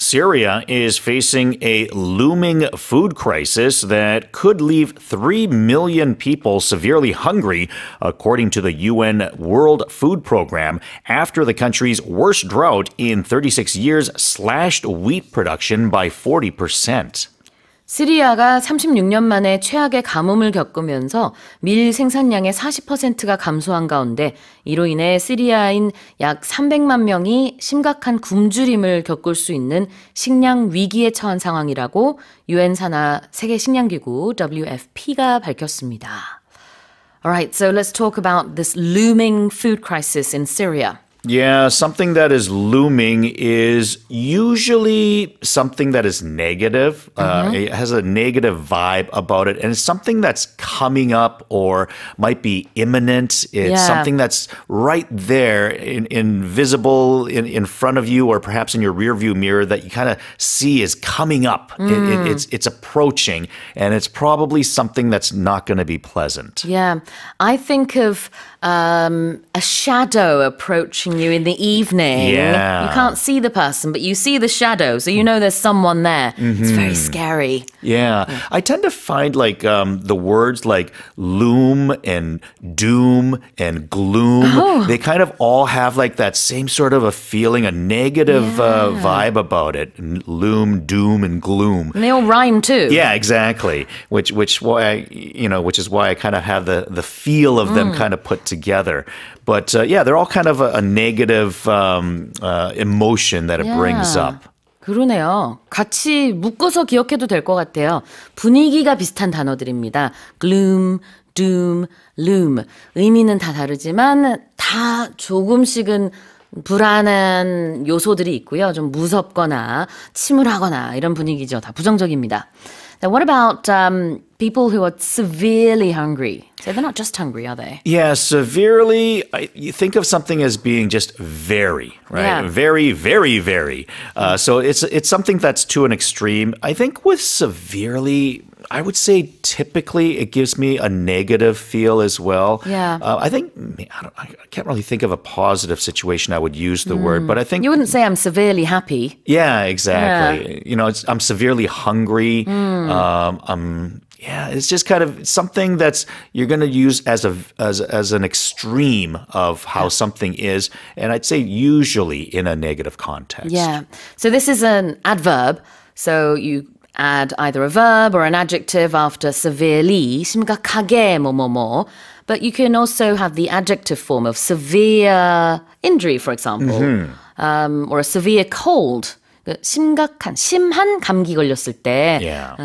Syria is facing a looming food crisis that could leave 3 million people severely hungry, according to the UN World Food Program, after the country's worst drought in 36 years slashed wheat production by 40%. 시리아가 36년 만에 최악의 가뭄을 겪으면서 밀 생산량의 40%가 감소한 가운데 이로 인해 시리아인 약 300만 명이 심각한 굶주림을 겪을 수 있는 식량 위기에 처한 상황이라고 유엔 산하 세계 식량기구 WFP가 밝혔습니다. Alright, so let's talk about this looming food crisis in Syria. Yeah, something that is looming is usually something that is negative. It has a negative vibe about it. And it's something that's coming up or might be imminent. It's something that's right there, invisible in front of you or perhaps in your rearview mirror that you kind of see is coming up. It's approaching. And it's probably something that's not going to be pleasant. Yeah, I think of a shadow approaching you in the evening. Yeah. You can't see the person, but you see the shadow, so you know there's someone there. It's very scary. Yeah. I tend to find like the words like loom and doom and gloom, they kind of all have like that same sort of a feeling, a negative vibe about it. Loom, doom, and gloom. And they all rhyme too. Yeah, exactly. Which is why I kind of have the feel of them kind of put together. But they're all kind of a negative emotion that it brings up. 그러네요. 같이 묶어서 기억해도 될 것 같아요. 분위기가 비슷한 단어들입니다. gloom, doom, loom. 의미는 다 다르지만 다 조금씩은 불안한 요소들이 있고요. 좀 무섭거나 침울하거나 이런 분위기죠. 다 부정적입니다. Now, what about people who are severely hungry? So they're not just hungry, are they? Yeah, severely, you think of something as being just very, right? Yeah. Very, very, very. So it's something that's to an extreme. I think with severely, I would say typically it gives me a negative feel as well. Yeah. I think, I can't really think of a positive situation I would use the word, but I think... You wouldn't say I'm severely happy. Yeah, exactly. Yeah. I'm severely hungry. It's just kind of something that's you're going to use as an extreme of how something is, and I'd say usually in a negative context. Yeah. So this is an adverb. So you add either a verb or an adjective after severely, 심각하게 뭐뭐뭐. But you can also have the adjective form of severe injury, for example, or a severe cold. 심한 감기 걸렸을 때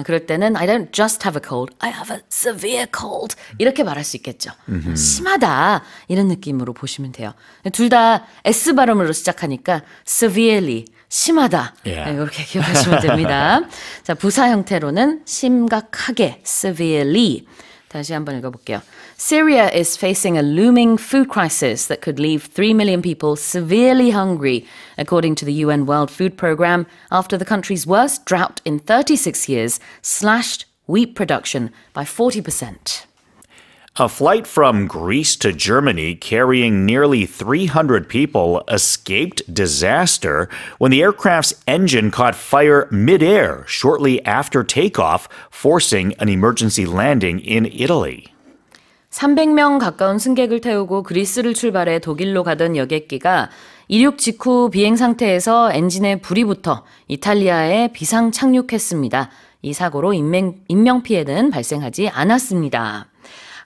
그럴 때는 I don't just have a cold, I have a severe cold 이렇게 말할 수 있겠죠. 심하다 이런 느낌으로 보시면 돼요. 둘 다 S 발음으로 시작하니까 severely 심하다 이렇게 기억하시면 됩니다. 자, 부사 형태로는 심각하게 severely 다시 한번 읽어볼게요. Syria is facing a looming food crisis that could leave 3 million people severely hungry, according to the UN World Food Programme, after the country's worst drought in 36 years slashed wheat production by 40%. A flight from Greece to Germany carrying nearly 300 people escaped disaster when the aircraft's engine caught fire midair shortly after takeoff, forcing an emergency landing in Italy. 300명 가까운 승객을 태우고 그리스를 출발해 독일로 가던 여객기가 이륙 직후 비행 상태에서 엔진에 불이 붙어 이탈리아에 비상 착륙했습니다. 이 사고로 인명 피해는 발생하지 않았습니다.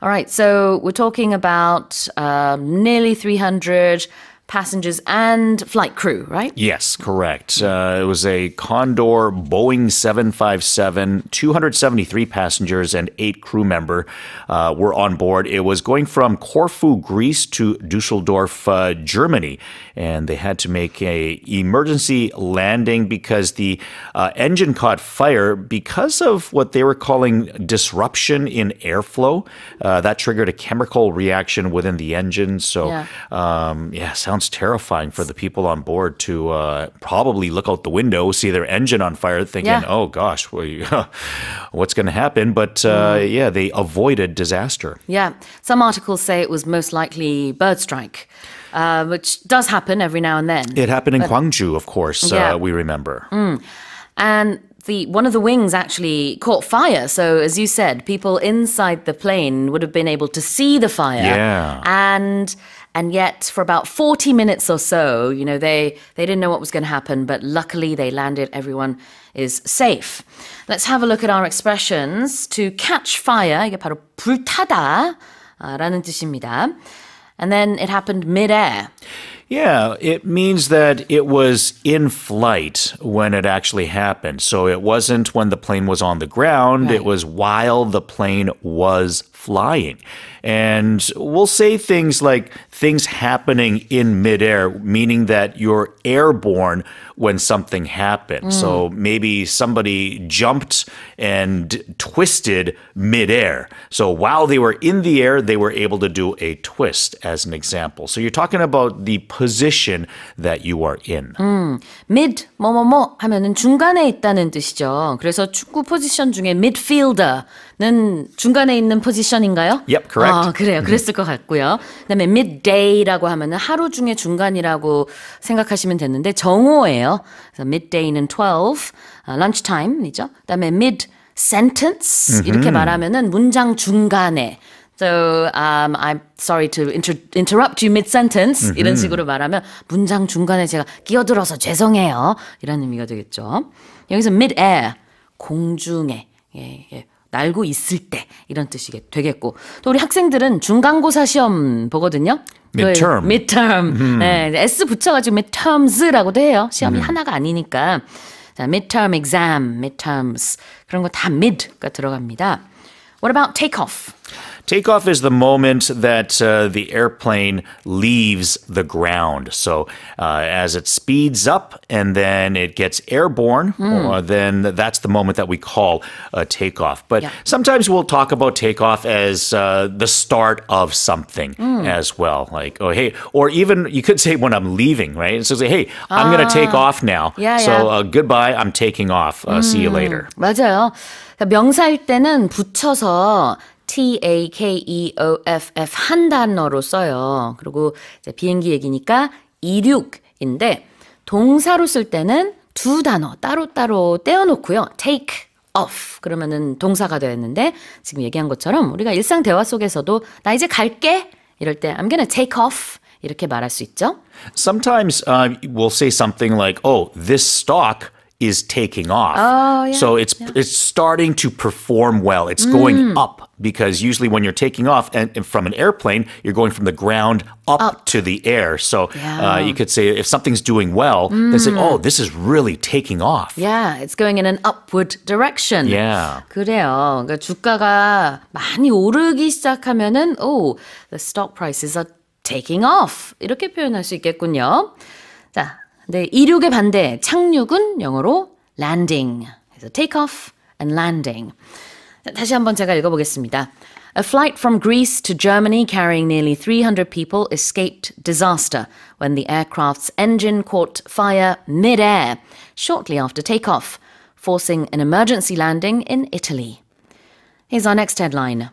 All right, so we're talking about nearly 300 passengers and flight crew, right? Yes, correct. It was a Condor Boeing 757, 273 passengers and 8 crew members were on board. It was going from Corfu, Greece to Dusseldorf, Germany. And they had to make an emergency landing because the engine caught fire because of what they were calling disruption in airflow. That triggered a chemical reaction within the engine. So, sounds terrifying for the people on board to probably look out the window, see their engine on fire, thinking, oh gosh, what's going to happen? But they avoided disaster. Yeah, some articles say it was most likely bird strike, which does happen every now and then. It happened in Gwangju, of course, we remember. And one of the wings actually caught fire. So as you said, people inside the plane would have been able to see the fire. Yeah. And yet, for about 40 minutes or so, they didn't know what was going to happen, but luckily they landed. Everyone is safe. Let's have a look at our expressions. To catch fire, 이게 바로 불타다라는 뜻입니다. And then it happened mid-air. Yeah, it means that it was in flight when it actually happened. So it wasn't when the plane was on the ground. Right. It was while the plane was flying. And we'll say things like things happening in midair, meaning that you're airborne when something happened. So maybe somebody jumped and twisted midair. So while they were in the air, they were able to do a twist, as an example. So you're talking about the position that you are in. Mid, 뭐뭐뭐 하면은 중간에 있다는 뜻이죠. 그래서 축구 포지션 중에 midfielder는 중간에 있는 포지션인가요? Yep, correct. 그래요. 그랬을 것 같고요. 그다음에 midday라고 하면은 하루 중에 중간이라고 생각하시면 되는데 정오예요. 그래서 midday는 12, lunchtime이죠. 그다음에 mid sentence 이렇게 말하면은 문장 중간에. So, I'm sorry to interrupt you mid-sentence. 이런 식으로 말하면 문장 중간에 제가 끼어들어서 죄송해요. 이런 의미가 되겠죠. 여기서 mid-air, 공중에, 날고 있을 때 이런 뜻이 되겠고. 또 우리 학생들은 중간고사 시험 보거든요. midterm. midterm. 네, S 붙여가지고 midterms라고도 해요. 시험이 하나가 아니니까. 자, midterm exam, midterms. 그런 거 다 mid가 들어갑니다. What about takeoff? Takeoff is the moment that the airplane leaves the ground. So as it speeds up and then it gets airborne, then that's the moment that we call a takeoff. But sometimes we'll talk about takeoff as the start of something as well. Like, oh, hey, or even you could say when I'm leaving, right? So say, hey, I'm going to take off now. So goodbye, I'm taking off. See you later. 맞아요. 명사일 때는 붙여서 takeoff 한 단어로 써요. 그리고 이제 비행기 얘기니까 이륙인데 동사로 쓸 때는 두 단어 따로따로 떼어놓고요. take off 그러면은 동사가 되었는데 지금 얘기한 것처럼 우리가 일상 대화 속에서도 나 이제 갈게 이럴 때 I'm gonna take off 이렇게 말할 수 있죠. Sometimes we'll say something like, oh, this stock is taking off. So it's starting to perform well. It's going up because usually when you're taking off and from an airplane, you're going from the ground up to the air. So you could say if something's doing well, then say, oh, this is really taking off. Yeah, it's going in an upward direction. Yeah. 그래요. 그러니까 주가가 많이 오르기 시작하면은 the stock prices are taking off. 이렇게 표현할 수 있겠군요. 자, 네, 이륙의 반대, 착륙은 영어로 landing. 그래서 take off and landing. 다시 한번 제가 읽어보겠습니다. A flight from Greece to Germany carrying nearly 300 people escaped disaster when the aircraft's engine caught fire mid-air shortly after takeoff, forcing an emergency landing in Italy. Here's our next headline.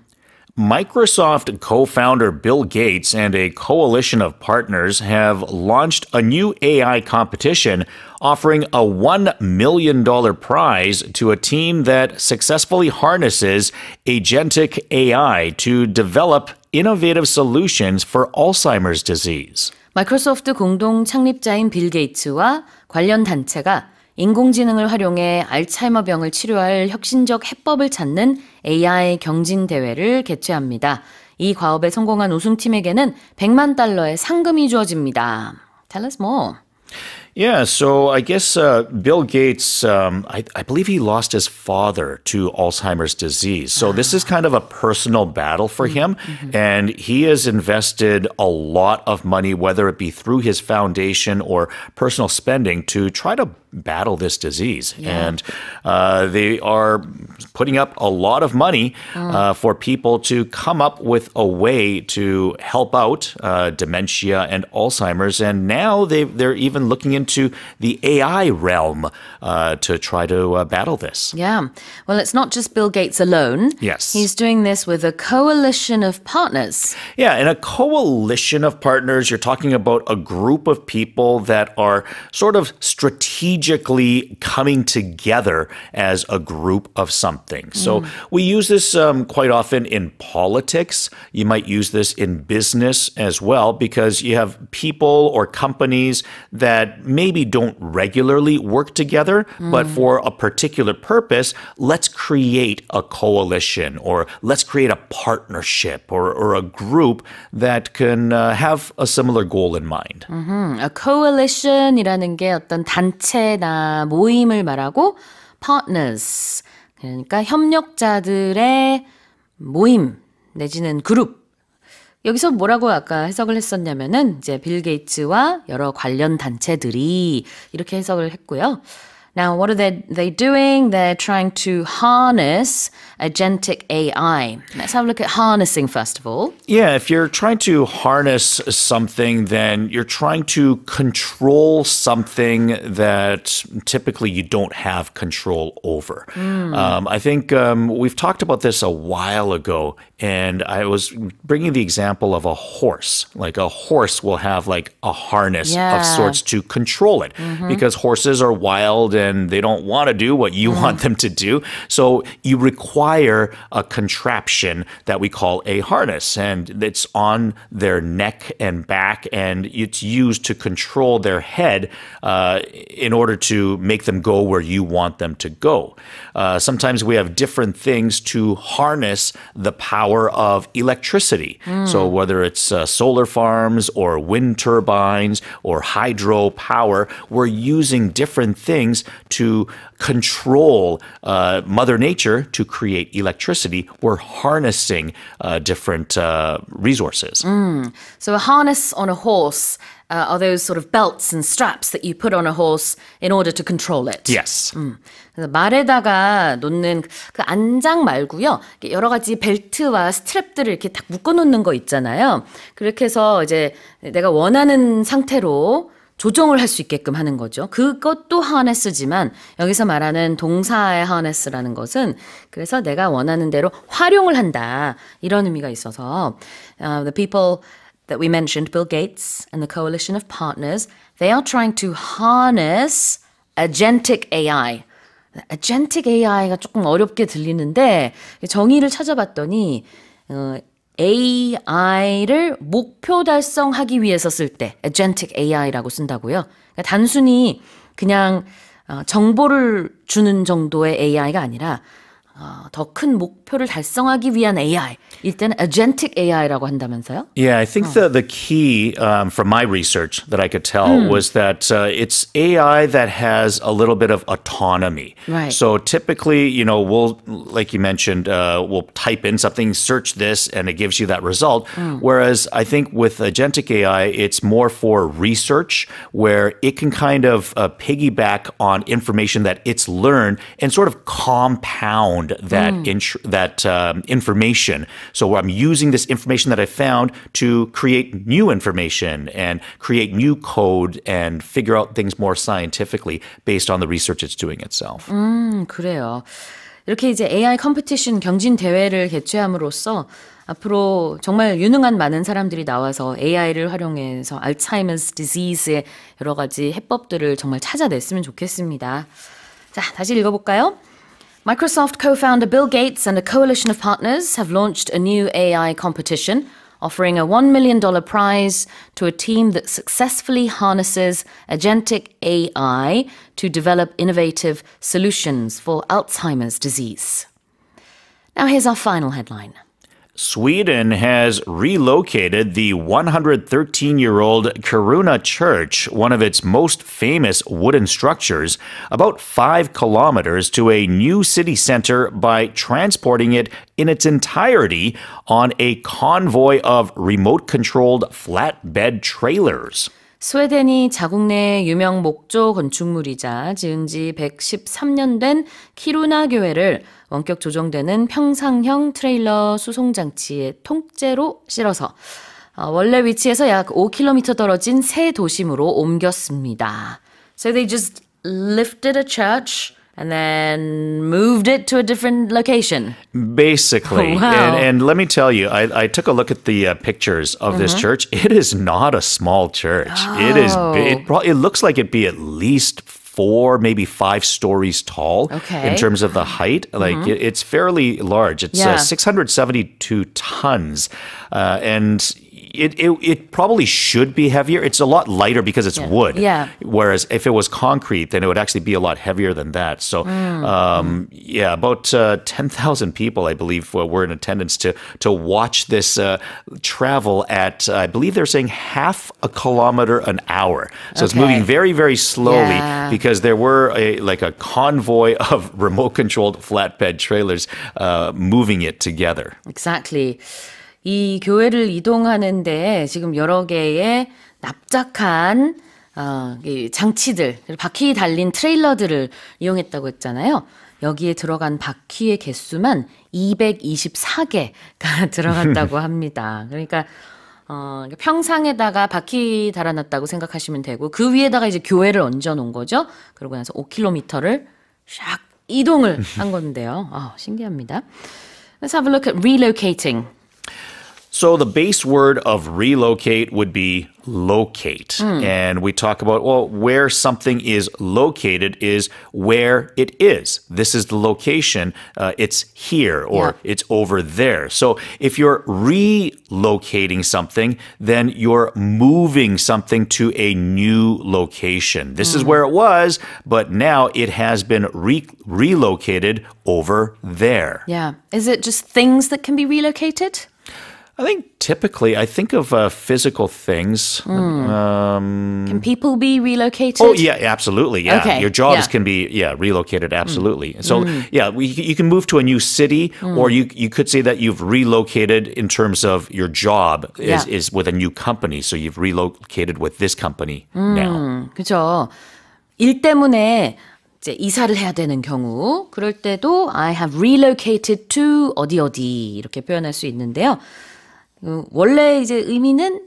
Microsoft co-founder Bill Gates and a coalition of partners have launched a new AI competition offering a $1 million prize to a team that successfully harnesses agentic AI to develop innovative solutions for Alzheimer's disease. 마이크로소프트 공동 창립자인 빌 게이츠와 관련 단체가 인공지능을 활용해 알츠하이머병을 치료할 혁신적 해법을 찾는 AI 경진 대회를 개최합니다. 이 과업에 성공한 우승팀에게는 100만 달러의 상금이 주어집니다. Tell us more. Yeah, so I guess Bill Gates, I believe he lost his father to Alzheimer's disease. So this is kind of a personal battle for him. And he has invested a lot of money, whether it be through his foundation or personal spending, to try to battle this disease. Yeah. And they are putting up a lot of money for people to come up with a way to help out dementia and Alzheimer's. And now they're even looking into the AI realm to try to battle this. Yeah. Well, it's not just Bill Gates alone. Yes. He's doing this with a coalition of partners. Yeah, and a coalition of partners, you're talking about a group of people that are sort of strategically coming together as a group of something. So we use this quite often in politics. You might use this in business as well, because you have people or companies that maybe don't regularly work together, but for a particular purpose, let's create a coalition or let's create a partnership or a group that can have a similar goal in mind. A coalition이라는 게 어떤 단체나 모임을 말하고 partners, 그러니까 협력자들의 모임 내지는 그룹. 여기서 뭐라고 아까 해석을 했었냐면은 이제 빌 게이츠와 여러 관련 단체들이 이렇게 해석을 했고요. Now, what are they doing? They're trying to harness agentic AI. Let's have a look at harnessing first of all. Yeah, if you're trying to harness something, then you're trying to control something that typically you don't have control over. I think we've talked about this a while ago, and I was bringing the example of a horse. Like a horse will have like a harness of sorts to control it, because horses are wild and they don't want to do what you want them to do. So you require a contraption that we call a harness, and it's on their neck and back, and it's used to control their head in order to make them go where you want them to go. Sometimes we have different things to harness the power of electricity. So whether it's solar farms or wind turbines or hydro power, we're using different things to control Mother Nature to create electricity. We're harnessing different resources. So a harness on a horse are those sort of belts and straps that you put on a horse in order to control it. Yes. 그래서 말에다가 놓는 그 안장 말고요. 여러 가지 벨트와 스트랩들을 이렇게 딱 묶어놓는 거 있잖아요. 그렇게 해서 이제 내가 원하는 상태로 조정을 할 수 있게끔 하는 거죠. 그것도 harness지만 여기서 말하는 동사의 harness라는 것은 그래서 내가 원하는 대로 활용을 한다. 이런 의미가 있어서 the people that we mentioned, Bill Gates and the coalition of partners, they are trying to harness agentic AI. agentic AI가 조금 어렵게 들리는데 정의를 찾아봤더니 AI를 목표 달성하기 위해서 쓸 때 agentic AI라고 쓴다고요. 그러니까 단순히 그냥 정보를 주는 정도의 AI가 아니라 더 큰 목표를 달성하기 위한 AI. 일단 agentic AI라고 한다면서요? Yeah, I think the key from my research that I could tell was that it's AI that has a little bit of autonomy. Right. So typically, you know, we'll, like you mentioned, we'll type in something, search this, and it gives you that result. Whereas I think with agentic AI, it's more for research where it can kind of piggyback on information that it's learned and sort of compound found that information. So I'm using this information that I found to create new information and create new code and figure out things more scientifically based on the research it's doing itself. 그래요. 이렇게 이제 AI 컴피티션 경진 대회를 개최함으로써 앞으로 정말 유능한 많은 사람들이 나와서 AI를 활용해서 알츠하이머스 디지즈의 여러 가지 해법들을 정말 찾아냈으면 좋겠습니다. 자, 다시 읽어볼까요? Microsoft co-founder Bill Gates and a coalition of partners have launched a new AI competition offering a $1 million prize to a team that successfully harnesses agentic AI to develop innovative solutions for Alzheimer's disease. Now here's our final headline. Sweden has relocated the 113-year-old Kiruna Church, one of its most famous wooden structures, about 5 kilometers to a new city center by transporting it in its entirety on a convoy of remote-controlled flatbed trailers. 스웨덴이 자국 내 유명 목조 건축물이자 지은 지 113년 된 키루나 교회를 원격 조정되는 평상형 트레일러 수송장치의 통째로 실어서 원래 위치에서 약 5km 떨어진 새 도심으로 옮겼습니다. So they just lifted a church and then moved it to a different location. Basically. Wow. And let me tell you, I took a look at the pictures of this church. It is not a small church. It is big. It looks like it'd be at least 4, maybe 5 stories tall in terms of the height. Like it's fairly large. It's 672 tons. And it probably should be heavier. It's a lot lighter because it's wood. Yeah. Whereas if it was concrete, then it would actually be a lot heavier than that. So, about 10,000 people, I believe, were in attendance to watch this travel at, I believe they're saying half a kilometer an hour. So it's moving very, very slowly because there were a convoy of remote-controlled flatbed trailers moving it together. Exactly. 이 교회를 이동하는데 지금 여러 개의 납작한 이 장치들, 바퀴 달린 트레일러들을 이용했다고 했잖아요. 여기에 들어간 바퀴의 개수만 224개가 들어갔다고 합니다. 그러니까 평상에다가 바퀴 달아놨다고 생각하시면 되고 그 위에다가 이제 교회를 얹어놓은 거죠. 그러고 나서 5km를 샥 이동을 한 건데요. 신기합니다. Let's have a look at relocating. So the base word of relocate would be locate. And we talk about, where something is located is where it is. This is the location. It's here or it's over there. So if you're relocating something, then you're moving something to a new location. This is where it was, but now it has been relocated over there. Yeah. Is it just things that can be relocated? I think typically, I think of physical things. Can people be relocated? Oh, yeah, absolutely. Yeah. Okay. Your jobs can be, relocated, absolutely. So, you can move to a new city, or you could say that you've relocated in terms of your job is with a new company. So you've relocated with this company now. 그렇죠. 일 때문에 이제 이사를 해야 되는 경우, 그럴 때도 I have relocated to 어디 이렇게 표현할 수 있는데요. 원래 이제 의미는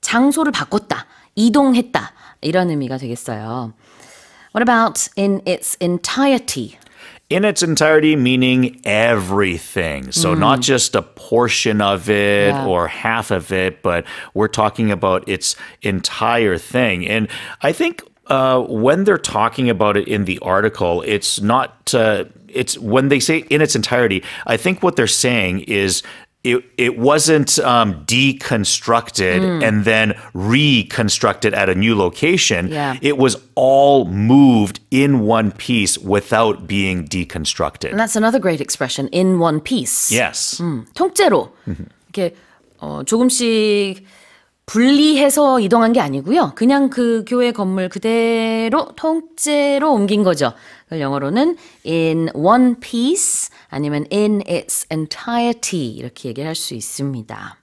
장소를 바꿨다, 이동했다 이런 의미가 되겠어요. What about in its entirety? In its entirety, meaning everything. So not just a portion of it or half of it, but we're talking about its entire thing. And I think when they're talking about it in the article, it's not, it's when they say in its entirety, I think what they're saying is it wasn't deconstructed and then reconstructed at a new location. Yeah. It was all moved in one piece without being deconstructed. And that's another great expression, in one piece. Yes. 통째로 이렇게 조금씩 분리해서 이동한 게 아니고요. 그냥 그 교회 건물 그대로 통째로 옮긴 거죠. 그걸 영어로는 in one piece 아니면 in its entirety 이렇게 얘기를 할 수 있습니다.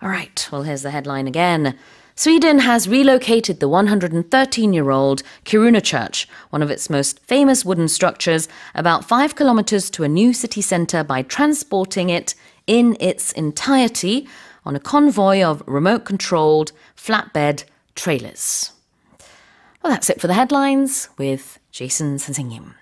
Alright, well here's the headline again. Sweden has relocated the 113-year-old Kiruna Church, one of its most famous wooden structures, about 5 kilometers to a new city centre by transporting it in its entirety on a convoy of remote-controlled flatbed trailers. Well, that's it for the headlines with Jason 선생님.